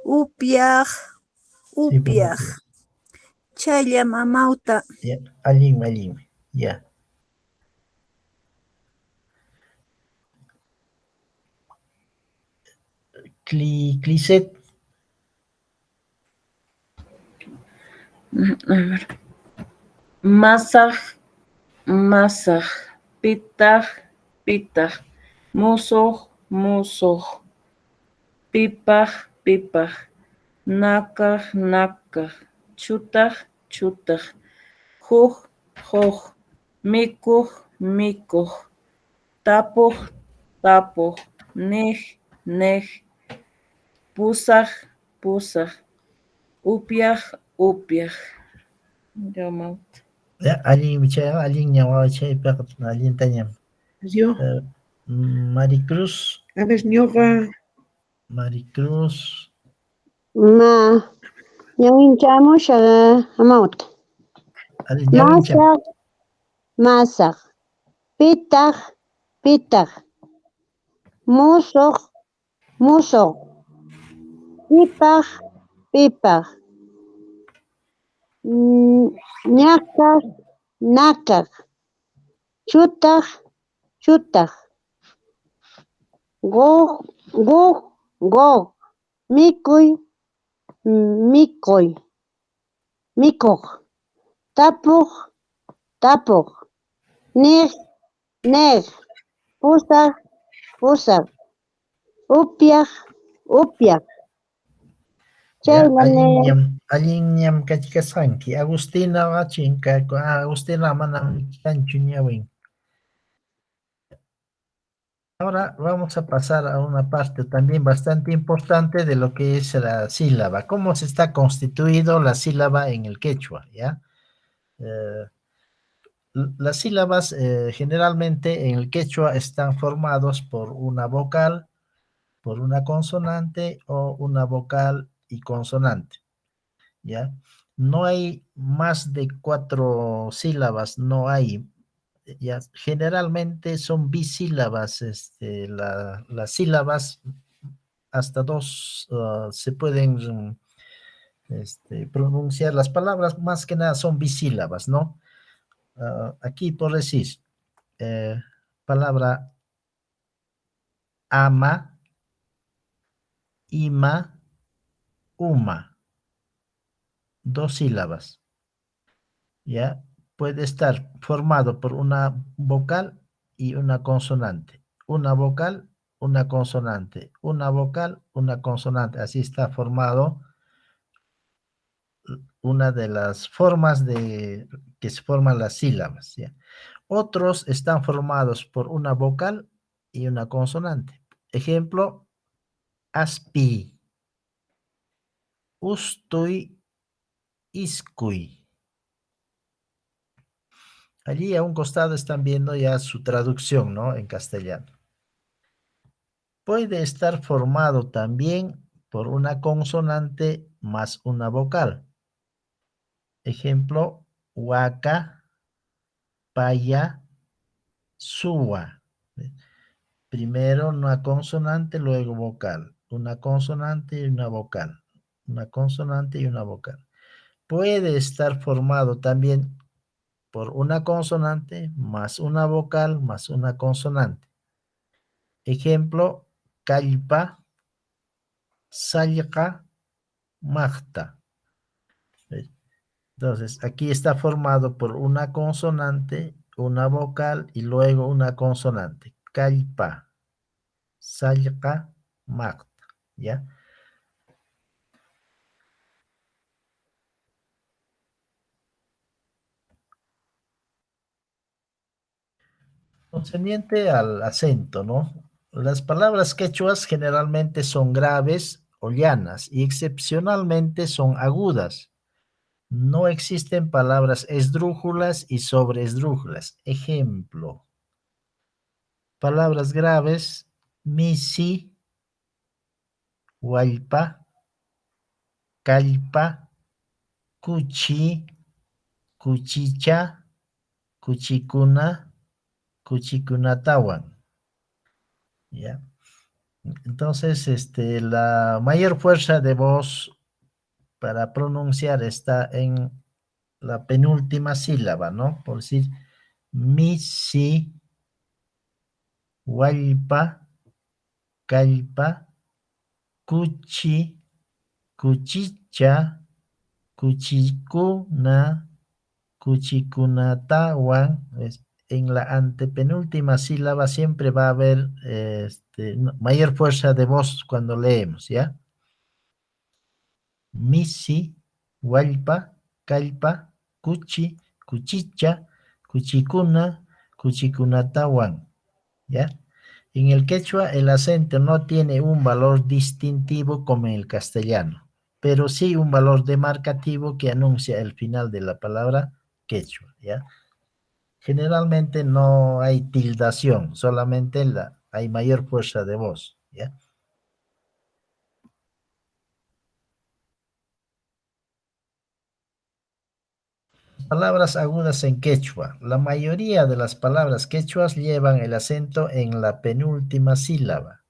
Upyaq, Sí, buenos upyaq. días. Chaylla mamauta. Ya, allí, allí, ya. Cliset, A ver. Masaj, masaj. Pitaq, pitaq. Musuq, musuq. Pipaq, pipaq. Nakaq, nakaq. Chutaq, chutaq. Huk, huk. Mikuq, mikuq. Tapuq, tapuq. Niq, neq. Pusaq, pusaq. Upyaq, upyaq. Ya, mamauta. ya, allí, allí, ñawa, chay, allí, tañam. Yo, Maricruz, a ver, ñuqa, Maricruz, Ma, ñawinchamusha amauta. allí, ñawincham. Masaq, masaq. Pitaq, pitaq. Musuq, musuq. Pipaq, pipaq. Ñakaq, nakaq. Chutaq, chutaq. Guk, guk, guk. Mikuy, mikuy. Mikuq. Tapuq, tapuq. Niq, neq. Pusaq, pusaq. Upyaq, upyaq. Ya, Chaylane, allí, ñam, kachikasanki. Agustina, chinka, Agustina, manam, canchu, ñawin. Ahora vamos a pasar a una parte también bastante importante de lo que es la sílaba. ¿Cómo se está constituido la sílaba en el quechua? ¿Ya? Eh, las sílabas generalmente en el quechua están formados por una vocal, por una consonante o una vocal y consonante. ¿Ya? No hay más de 4 sílabas, no hay. Ya, generalmente son bisílabas, las sílabas hasta 2 se pueden pronunciar. Las palabras más que nada son bisílabas, ¿no? Aquí por decir, eh, palabra ama, ima, uma, 2 sílabas, ¿ya? Puede estar formado por una vocal y una consonante. Una vocal, una consonante. Una vocal, una consonante. Así está formado una de las formas de que se forman las sílabas, ¿ya? Otros están formados por una vocal y una consonante. Ejemplo, aspi, ustuy, iscuy. Allí a un costado están viendo ya su traducción, ¿no? En castellano. Puede estar formado también por una consonante más una vocal. Ejemplo, huaca, paya, suwa. Primero una consonante, luego vocal. Una consonante y una vocal. Una consonante y una vocal. Puede estar formado también por una consonante más una vocal más una consonante. Ejemplo, callpa, salqa, magta. Entonces, aquí está formado por una consonante, una vocal y luego una consonante. Callpa, salqa, magta. ¿Ya? Concerniente al acento, ¿no? Las palabras quechuas generalmente son graves o llanas y excepcionalmente son agudas. No existen palabras esdrújulas y sobreesdrújulas. Ejemplo. Palabras graves, misi, huaypa, callpa, cuchi, cuchicha, cuchicuna, cuchicunatawan. ¿Ya? Entonces, la mayor fuerza de voz para pronunciar está en la penúltima sílaba, ¿no? Por decir, misi, huaypa, callpa, cuchi, cuchicha, cuchicuna, cuchicunatawan. En la antepenúltima sílaba siempre va a haber mayor fuerza de voz cuando leemos, ¿ya? Misi, hualpa, callpa, cuchi, cuchicha, cuchicuna, cuchicunatawan, ¿ya? En el quechua el acento no tiene un valor distintivo como en el castellano, pero sí un valor demarcativo que anuncia el final de la palabra quechua, ¿ya? Generalmente no hay tildación, solamente hay mayor fuerza de voz, ¿ya? Palabras agudas en quechua. La mayoría de las palabras quechuas llevan el acento en la penúltima sílaba,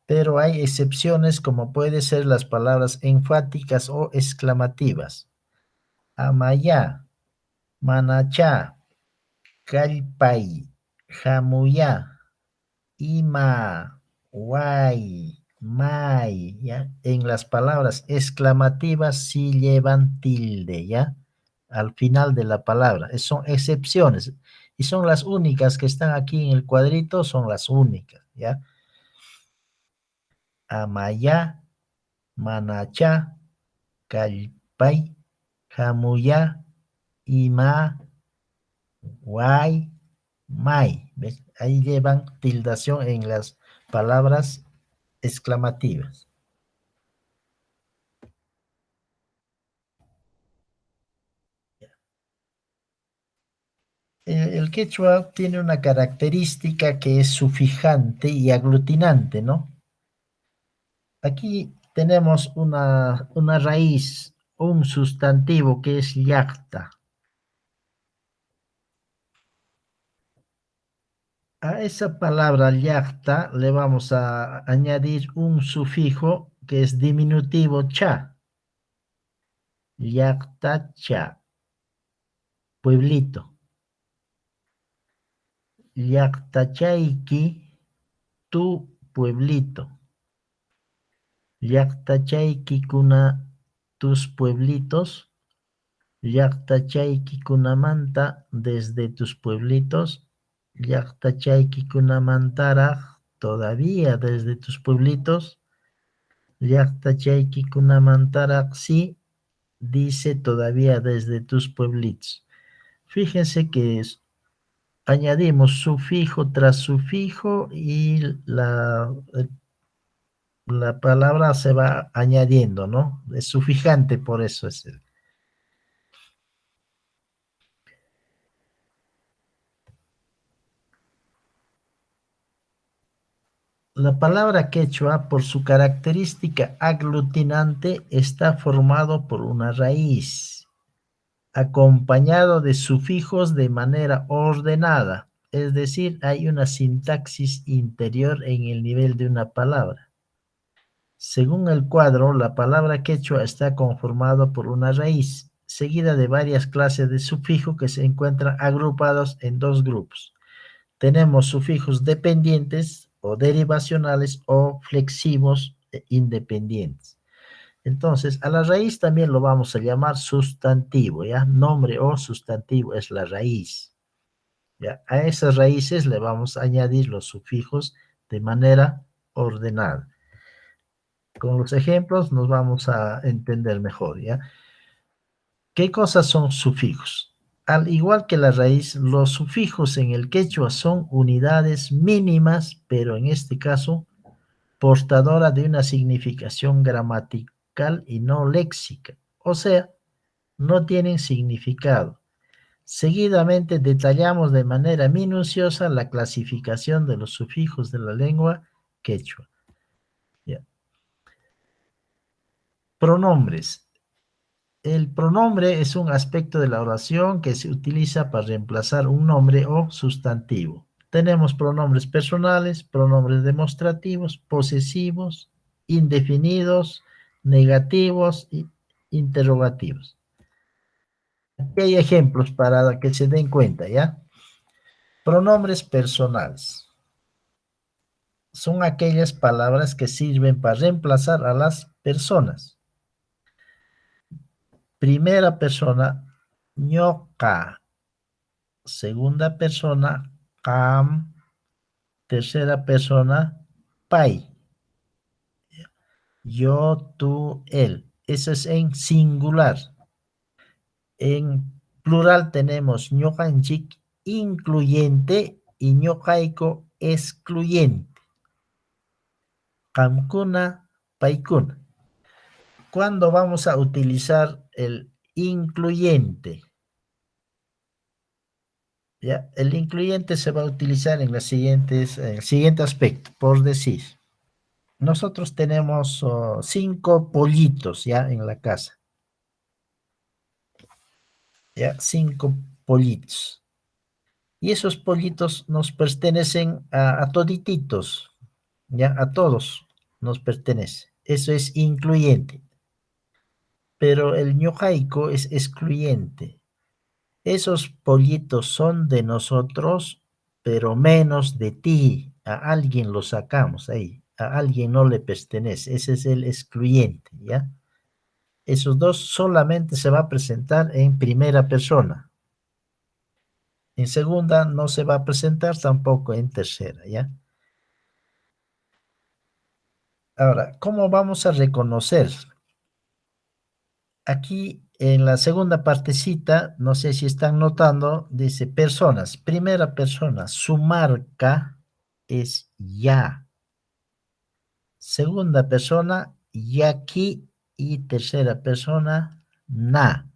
pero hay excepciones como puede ser las palabras enfáticas o exclamativas. Amayá, manachá, callpay, jamuyá, ima, guay, may, ¿ya? En las palabras exclamativas sí llevan tilde, ¿ya? Al final de la palabra. Son excepciones y son las únicas que están aquí en el cuadrito, son las únicas, ¿ya? Amayá, manachá, callpay, jamuyá, ima, guay, may. ¿Ves? Ahí llevan tildación en las palabras exclamativas. El quechua tiene una característica que es sufijante y aglutinante, ¿no? Aquí tenemos una raíz, un sustantivo que es llacta. A esa palabra llacta le vamos a añadir un sufijo que es diminutivo cha. Llactacha, pueblito. Llactachayki, tu pueblito. Llactachayki kuna, tus pueblitos. Llactachayki kunamanta, desde tus pueblitos. Llactachayki kunamantaraj, todavía desde tus pueblitos. Llactachayki kunamantaraj, sí, dice todavía desde tus pueblitos. Fíjense que añadimos sufijo tras sufijo y la palabra se va añadiendo, ¿no? Es sufijante, por eso es La palabra quechua, por su característica aglutinante, está formado por una raíz, acompañado de sufijos de manera ordenada, es decir, hay una sintaxis interior en el nivel de una palabra. Según el cuadro, la palabra quechua está conformado por una raíz, seguida de varias clases de sufijo que se encuentran agrupados en dos grupos. Tenemos sufijos dependientes o derivacionales o flexivos e independientes. Entonces, a la raíz también lo vamos a llamar sustantivo, ¿ya? Nombre o sustantivo es la raíz, ¿ya? A esas raíces le vamos a añadir los sufijos de manera ordenada. Con los ejemplos nos vamos a entender mejor, ¿ya? ¿Qué cosas son sufijos? Al igual que la raíz, los sufijos en el quechua son unidades mínimas, pero en este caso portadora de una significación gramatical y no léxica, o sea, no tienen significado. Seguidamente detallamos de manera minuciosa la clasificación de los sufijos de la lengua quechua. Ya. Pronombres. El pronombre es un aspecto de la oración que se utiliza para reemplazar un nombre o sustantivo. Tenemos pronombres personales, pronombres demostrativos, posesivos, indefinidos, negativos e interrogativos. Aquí hay ejemplos para que se den cuenta, ¿ya? Pronombres personales. Son aquellas palabras que sirven para reemplazar a las personas. Primera persona, ñoqa. Segunda persona, qam. Tercera persona, pai. Yo, tú, él. Eso es en singular. En plural tenemos ñoqanchik, incluyente, y ñoqayko, excluyente. Qamkuna, paykuna. ¿Cuándo vamos a utilizar el incluyente? ¿Ya? El incluyente se va a utilizar en el siguiente aspecto, por decir. Nosotros tenemos 5 pollitos ya en la casa. Ya, 5 pollitos. Y esos pollitos nos pertenecen a todititos, ya, a todos nos pertenece. Eso es incluyente. Pero el ñojaico es excluyente. Esos pollitos son de nosotros, pero menos de ti. A alguien lo sacamos ahí. A alguien no le pertenece. Ese es el excluyente, ¿ya? Esos dos solamente se va a presentar en primera persona. En segunda no se va a presentar, tampoco en tercera, ¿ya? Ahora, ¿cómo vamos a reconocer? Aquí en la segunda partecita, no sé si están notando, dice personas. Primera persona, su marca es ya. Segunda persona, yaqui. Y tercera persona, na.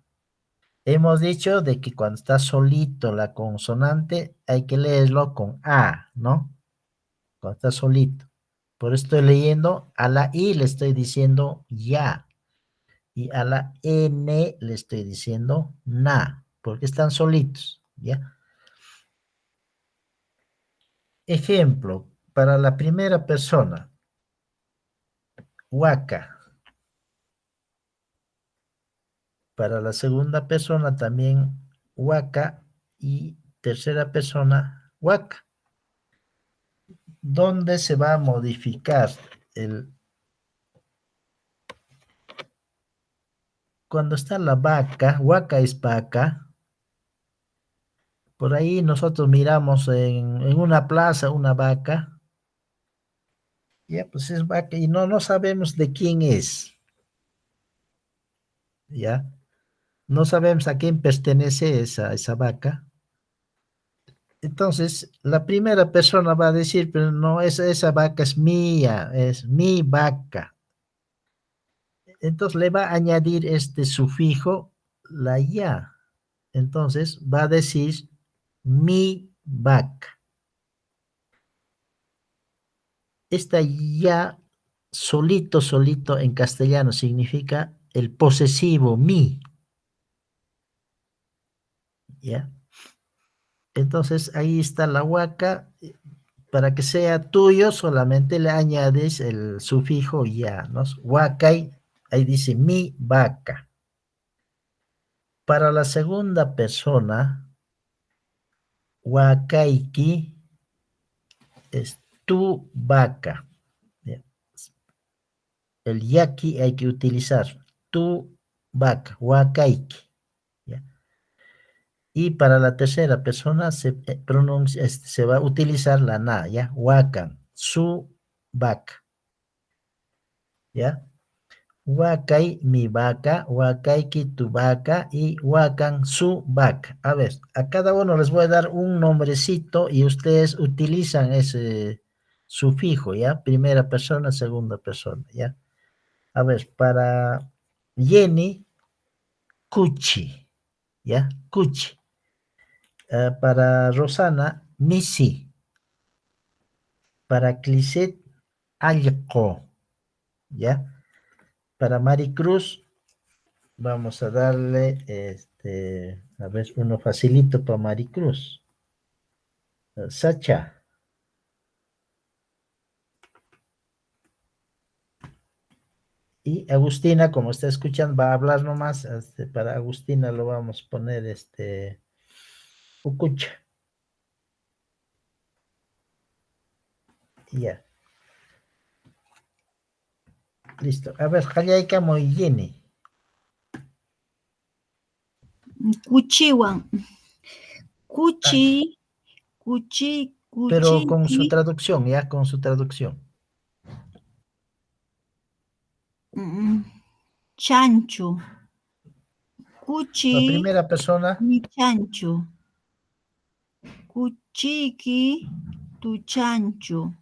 Hemos dicho de que cuando está solito la consonante hay que leerlo con a, ¿no? Cuando está solito. Por eso estoy leyendo, a la i le estoy diciendo ya. Y a la n le estoy diciendo na, porque están solitos, ¿ya? Ejemplo, para la primera persona, huaca. Para la segunda persona también huaca y tercera persona huaca. ¿Dónde se va a modificar cuando está la vaca? Huaca es vaca. Por ahí nosotros miramos en una plaza una vaca. Ya, pues es vaca y no sabemos de quién es. Ya. No sabemos a quién pertenece esa vaca. Entonces, la primera persona va a decir, pero no, esa vaca es mía, es mi vaca. Entonces, le va a añadir este sufijo, la ya. Entonces, va a decir, mi vaca. Esta ya, solito en castellano, significa el posesivo, mi. ¿Ya? Entonces, ahí está la huaca. Para que sea tuyo, solamente le añades el sufijo ya, ¿no? Huacay, ahí dice mi vaca. Para la segunda persona, huacaiki es tu vaca. El yaqui hay que utilizar tu vaca, huacaiki. Y para la tercera persona se va a utilizar la na, ¿ya? Huacan, su vaca. ¿Ya? Huacay, mi vaca, huacayki, tu vaca, y huacan, su vaca. A ver, a cada uno les voy a dar un nombrecito y ustedes utilizan sufijo, ¿ya? Primera persona, segunda persona, ¿ya? A ver, para Jenny, Cuchi, ¿ya? Cuchi. Para Rosana, Misi. Para Clisette, Alco, ¿ya? Para Maricruz, vamos a darle, a ver, uno facilito para Maricruz. Sacha. Y Agustina, como está escuchando, va a hablar nomás. Para Agustina lo vamos a poner, Ucucha. Ya. Listo. A ver, Jayaika Moyeni. Cuchiwan. Cuchi, cuchi, Pero con su cuchi. traducción, ya, con su traducción. Chancho. La Cuchi, primera persona. mi chancho. Cuchiqui, tu chancho.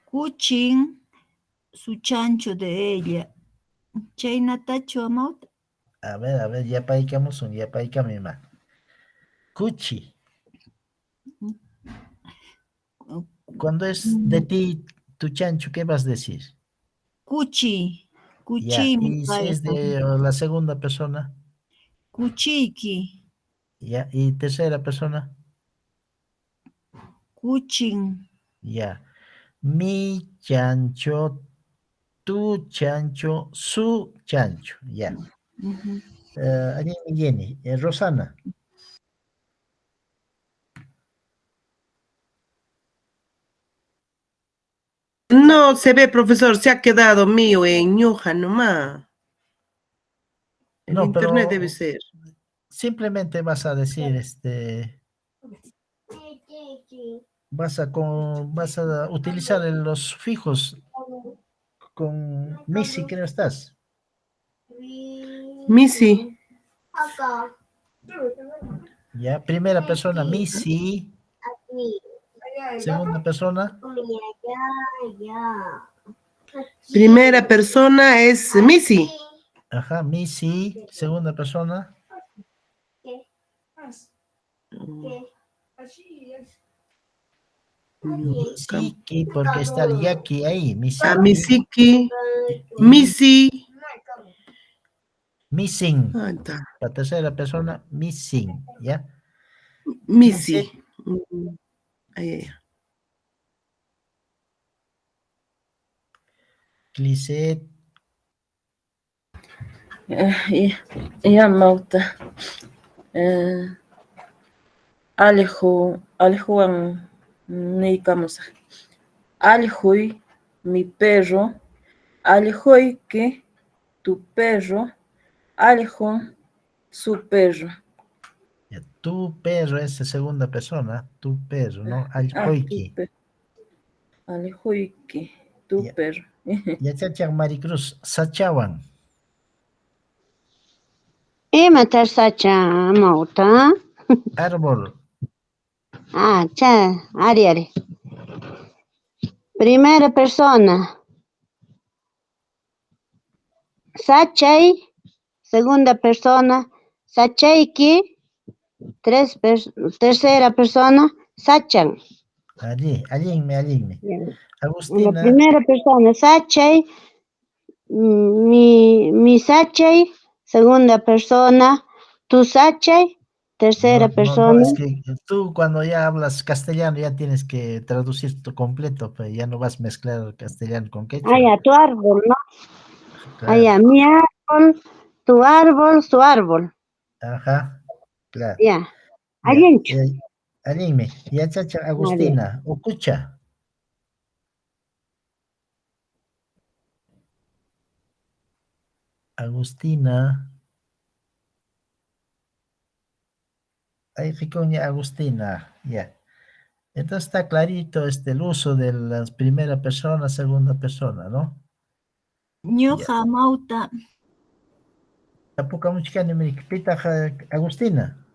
Cuchin, su chancho de ella. Chaynatacho amauta. A ver, ya paicamos un, ya paicamima. Cuchi. Cuando es de ti, tu chancho, ¿qué vas a decir? Cuchi, Ya, cuchi mi y si es de la segunda persona, Cuchiqui, ya, y tercera persona, cuchin. ya. Mi chancho, tu chancho, su chancho, ya. Allí Jenny, Rosana. No se ve, profesor, se ha quedado mío en Ñuja nomás. El No, internet pero debe ser. simplemente vas a decir, vas a utilizar los sufijos con Missy, que no estás. Missy. Ya, primera persona, Missy. Segunda persona. Primera persona es Missy. Ajá, Missy. Segunda persona. Misiki, porque está el yaqui ahí. Misiki. Misiki. Missy. Missing. Ah, está. La tercera persona, missing, ¿ya? Missy. Ahí. Clisette. Ya mauta. Alejuan neicamos. Alejuy, mi perro. Alejuy que tu perro. Alejo, su perro. Ya, tu perro es segunda persona, tu perro, ¿no? Aljoiki. Alejuy que tu Ya. perro. Ya chacha Maricruz, Sachawan. Matar sacha amauta. Árbol. Ari. Primera persona. Sachay. Segunda persona. Sachayki. Tercera persona. Sachan. Allí. La Agustina. primera persona, Sachay. Mi Sachay. Segunda persona, tu Sachay. Tercera persona. Es que tú cuando ya hablas castellano ya tienes que traducir tu completo, pues ya no vas a mezclar castellano con quechua. Tu árbol, ¿no? Claro. Mi árbol, tu árbol, su árbol. Ajá, claro. Ya. Allí ya chacha Agustina, Ocucha. Agustina. Ahí ficoña Agustina, ya. Entonces está clarito el uso de la primera persona, segunda persona, ¿no? Ñuja mauta. Tapuca muchicani pita Agustina.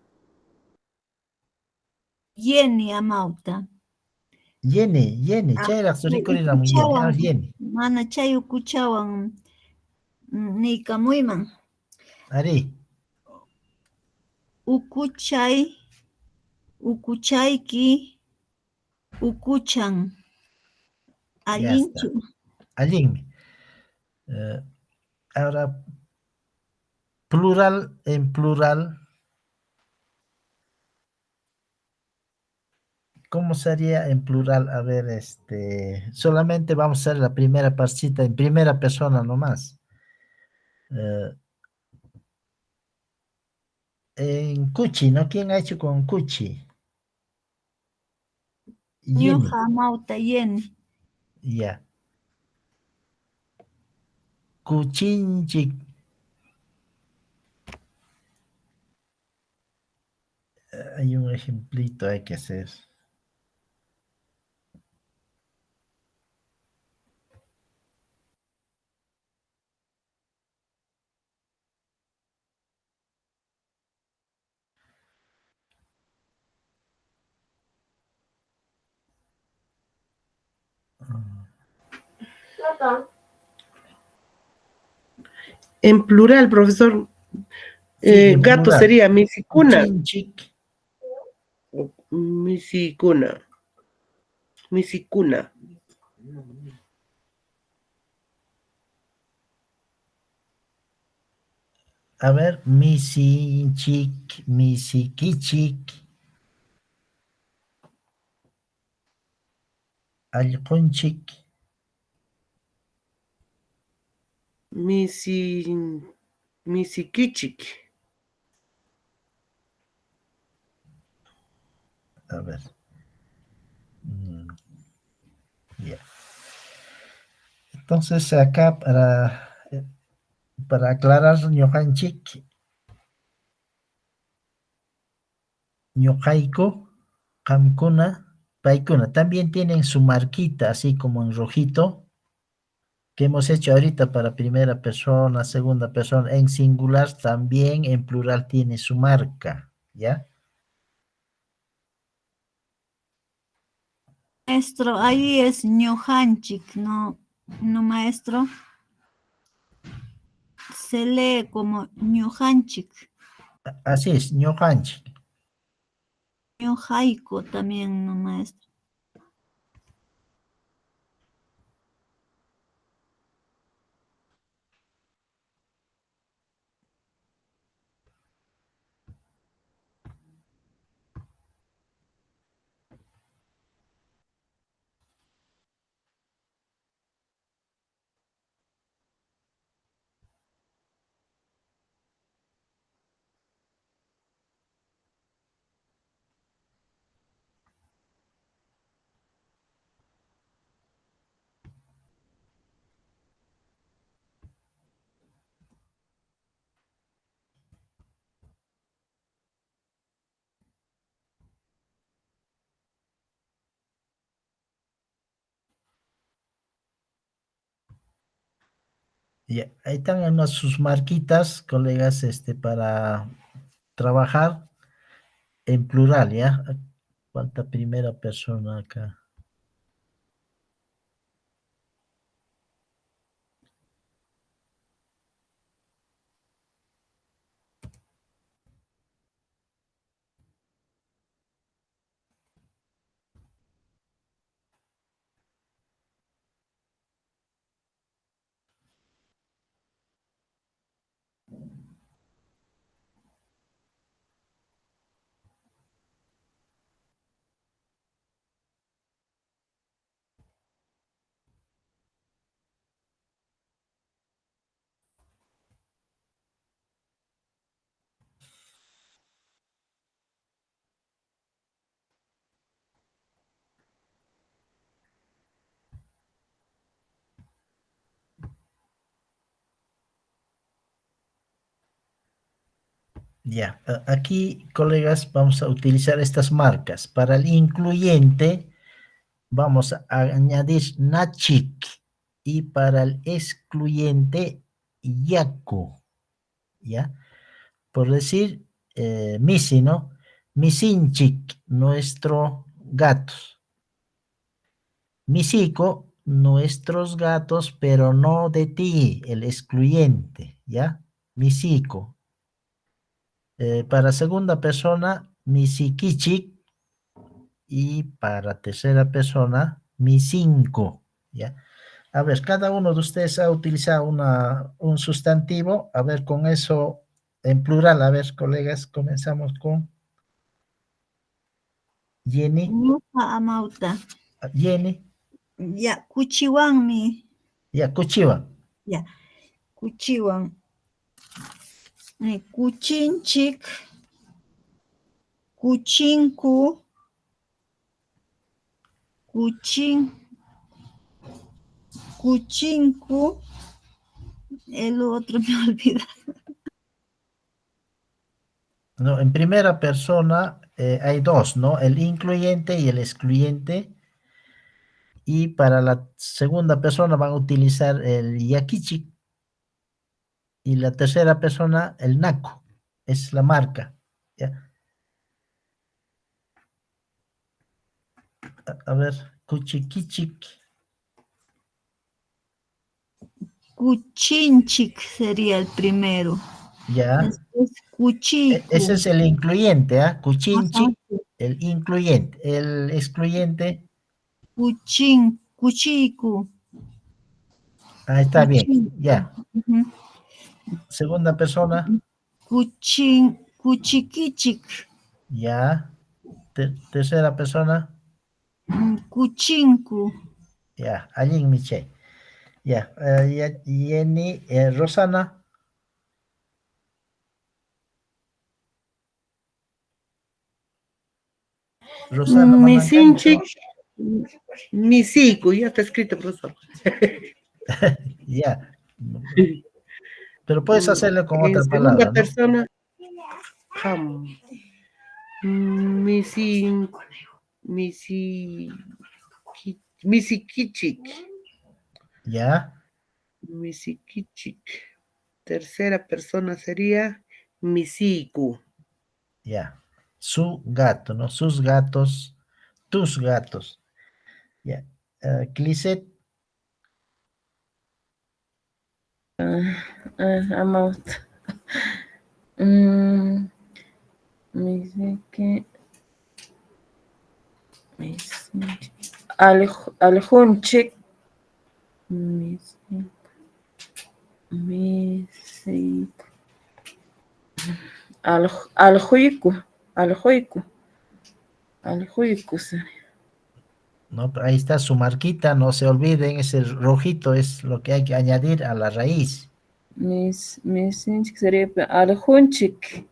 Jenny amauta. Yeni, chayraq surikuriram yeni, yeni. Mana chay ukuchawan niykamuyman. Ari, Ukuchayki, ukuchan. ya está. Allinchu. Allinmi. Ahora, plural, en plural, ¿cómo sería en plural? A ver, solamente vamos a hacer la primera partecita en primera persona nomás. En Cuchi, ¿no? ¿Quién ha hecho con Cuchi? Yeni, Ñuqa mauta yeni. ya. Kuchinchik. Hay un ejemplito, hay que hacer. En plural, profesor. Sí, en Gato plural. sería misikuna. Kuchinchik. Misikuna. Misikuna. A ver, misinchik, misikichik. Allqunchik. Misikichik. A ver. Ya. Entonces, acá para aclarar, ñuqanchik, ñuqayku, qamkuna, paykuna, también tienen su marquita, así como en rojito, que hemos hecho ahorita para primera persona, segunda persona, en singular también en plural tiene su marca, ¿ya? Maestro, ahí es ñujanchik, ¿no maestro? Se lee como ñujanchik. Así es, ñuqanchik. Ñujayku también, ¿no maestro? Ya, ahí están sus marquitas, colegas, para trabajar en plural, ¿ya? Falta primera persona acá. Ya, aquí, colegas, vamos a utilizar estas marcas. Para el incluyente, vamos a añadir nachik. Y para el excluyente, yaku. ¿Ya? Por decir, misi, ¿no? Misinchik, nuestro gato. Misico, nuestros gatos, pero no de ti, el excluyente, ¿ya? Misico. Para segunda persona, misikichik. Y para tercera persona, misinco, ¿ya? A ver, cada uno de ustedes ha utilizado un sustantivo. A ver, con eso en plural. A ver, colegas, comenzamos con Jenny. Ñuqa amawta. Jenny, Ya, kuchiwanmi. ya, Kuchiwan. Ya, kuchiwan. Kuchinchik, kuchinku, kuchinku. El otro me olvida. No, en primera persona hay dos, ¿no? El incluyente y el excluyente. Y para la segunda persona van a utilizar el yakichik. Y la tercera persona, el naco. Es la marca, ¿ya? A ver, kuchikichik. Kuchinchik sería el primero. Ya. Después kuchiku. Ese es el incluyente, ¿ah? Ajá. Kuchinchik, el incluyente. El excluyente. Kuchiku. Ah, está bien. Kuchinku. Ya. Ujú. Segunda persona. Kuchikichik. Ya. Tercera persona. Kuchinku. Ya. Allí Miche. Ya. Jenny, Rosana. Rosana, Misinchik, misico, ya está escrito, profesor. Ya. Pero puedes hacerlo con otra Segunda palabra, ¿no? persona, misikichik. Ya. Misikichik. Tercera persona sería misiku. Ya. Su gato, ¿no? Sus gatos, tus gatos. Ya. Clisset. Amount. Me dice que Aljunchik. Aljuiku. ¿No? Ahí está su marquita, no se olviden, ese rojito es lo que hay que añadir a la raíz. Misinchik sería aljunchik.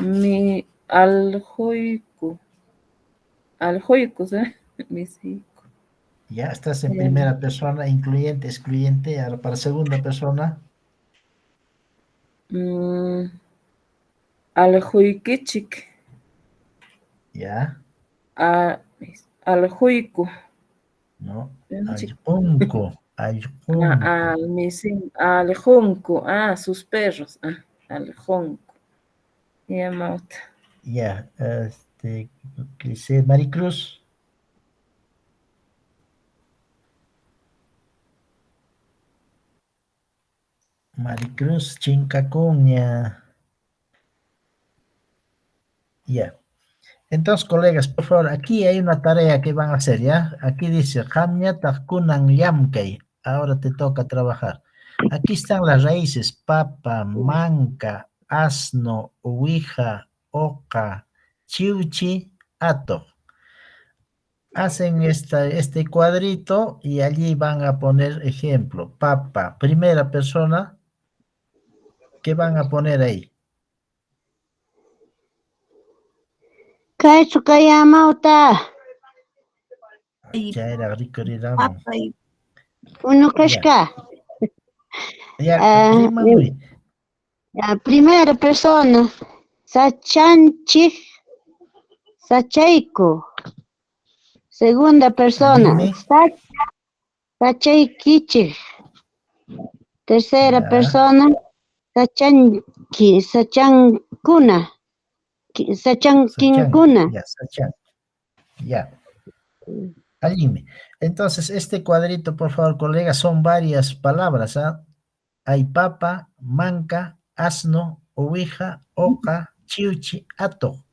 Mi aljuiku. Aljuiku, ¿sabes? Misiku. Ya estás en primera persona, incluyente, excluyente. Ahora para segunda persona. Aljuikichik. Ya. Aljuiku. No. Aljunco. Aljunco. Sus perros. Aljunco. Ya, Mauta. Ya. Clisset, Maricruz. Maricruz, Chincacuña. Ya. Entonces, colegas, por favor, aquí hay una tarea que van a hacer, ¿ya? Aquí dice, Jamnya Takunan Yamkei. Ahora te toca trabajar. Aquí están las raíces, papa, manca, asno, ouija, oca, chiuchi, ato. Hacen este cuadrito y allí van a poner ejemplo. Papa, primera persona, ¿qué van a poner ahí? Kaichu kaya mauta. Ya era rico, Papa y Uno kashka. Ya, La primera persona. Sachanchik. Sachaiku. Segunda persona. Sachaikichik. Tercera Ya. persona. Sachankuna. Sachankinkuna. Ya, Sachan. Ya. Allí. Entonces, este cuadrito, por favor, colega, son varias palabras, ¿ah? Hay papa, manca, asno, oveja, oca, chiuchi, ato.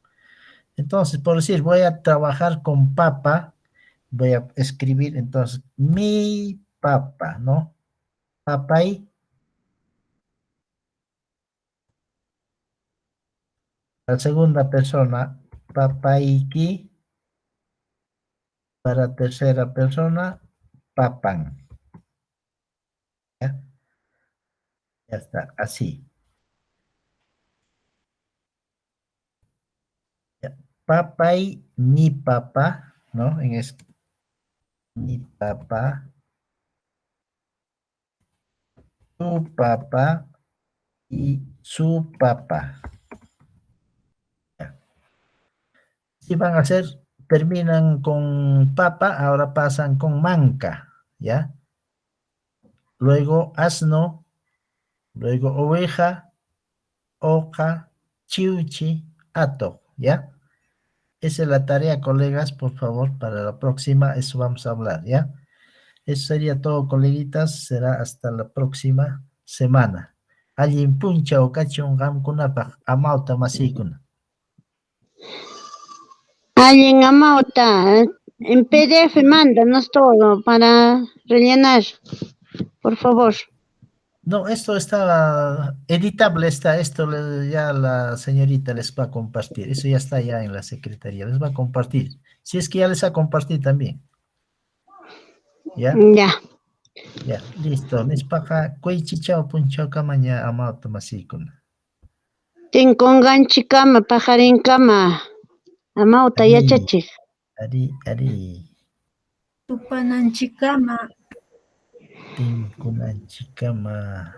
Entonces, por decir, voy a trabajar con papa, voy a escribir entonces mi papa, ¿no? Papay. La segunda persona, papaiki. Para tercera persona, papan. ¿Ya? Ya está, así. Ya. Papay, mi papá, ¿no? Mi papá, tu papá y su papá. Ya. Si van a ser, terminan con papa, ahora pasan con manca, ¿ya? Luego asno, luego oveja, oca, chiuchi, ato, ¿ya? Esa es la tarea, colegas, por favor, para la próxima, eso vamos a hablar, ¿ya? Eso sería todo, coleguitas, será hasta la próxima semana. Alguien puncha o cachon gam kunapaj, amauta masikuna. Alguien amauta, en PDF mándanos todo para rellenar, por favor. No, esto está editable, ya la señorita les va a compartir, eso ya está ya en la secretaría, les va a compartir. Si es que ya les ha compartido también. ¿Ya? Ya. Ya, listo. Nispaja, kuichichao punchao kamaña amauta masikuna. Tinkunganchikama, pajarinkama, amauta Ari, yachachik. ari. Tupananchikama. Tinkunanchikama.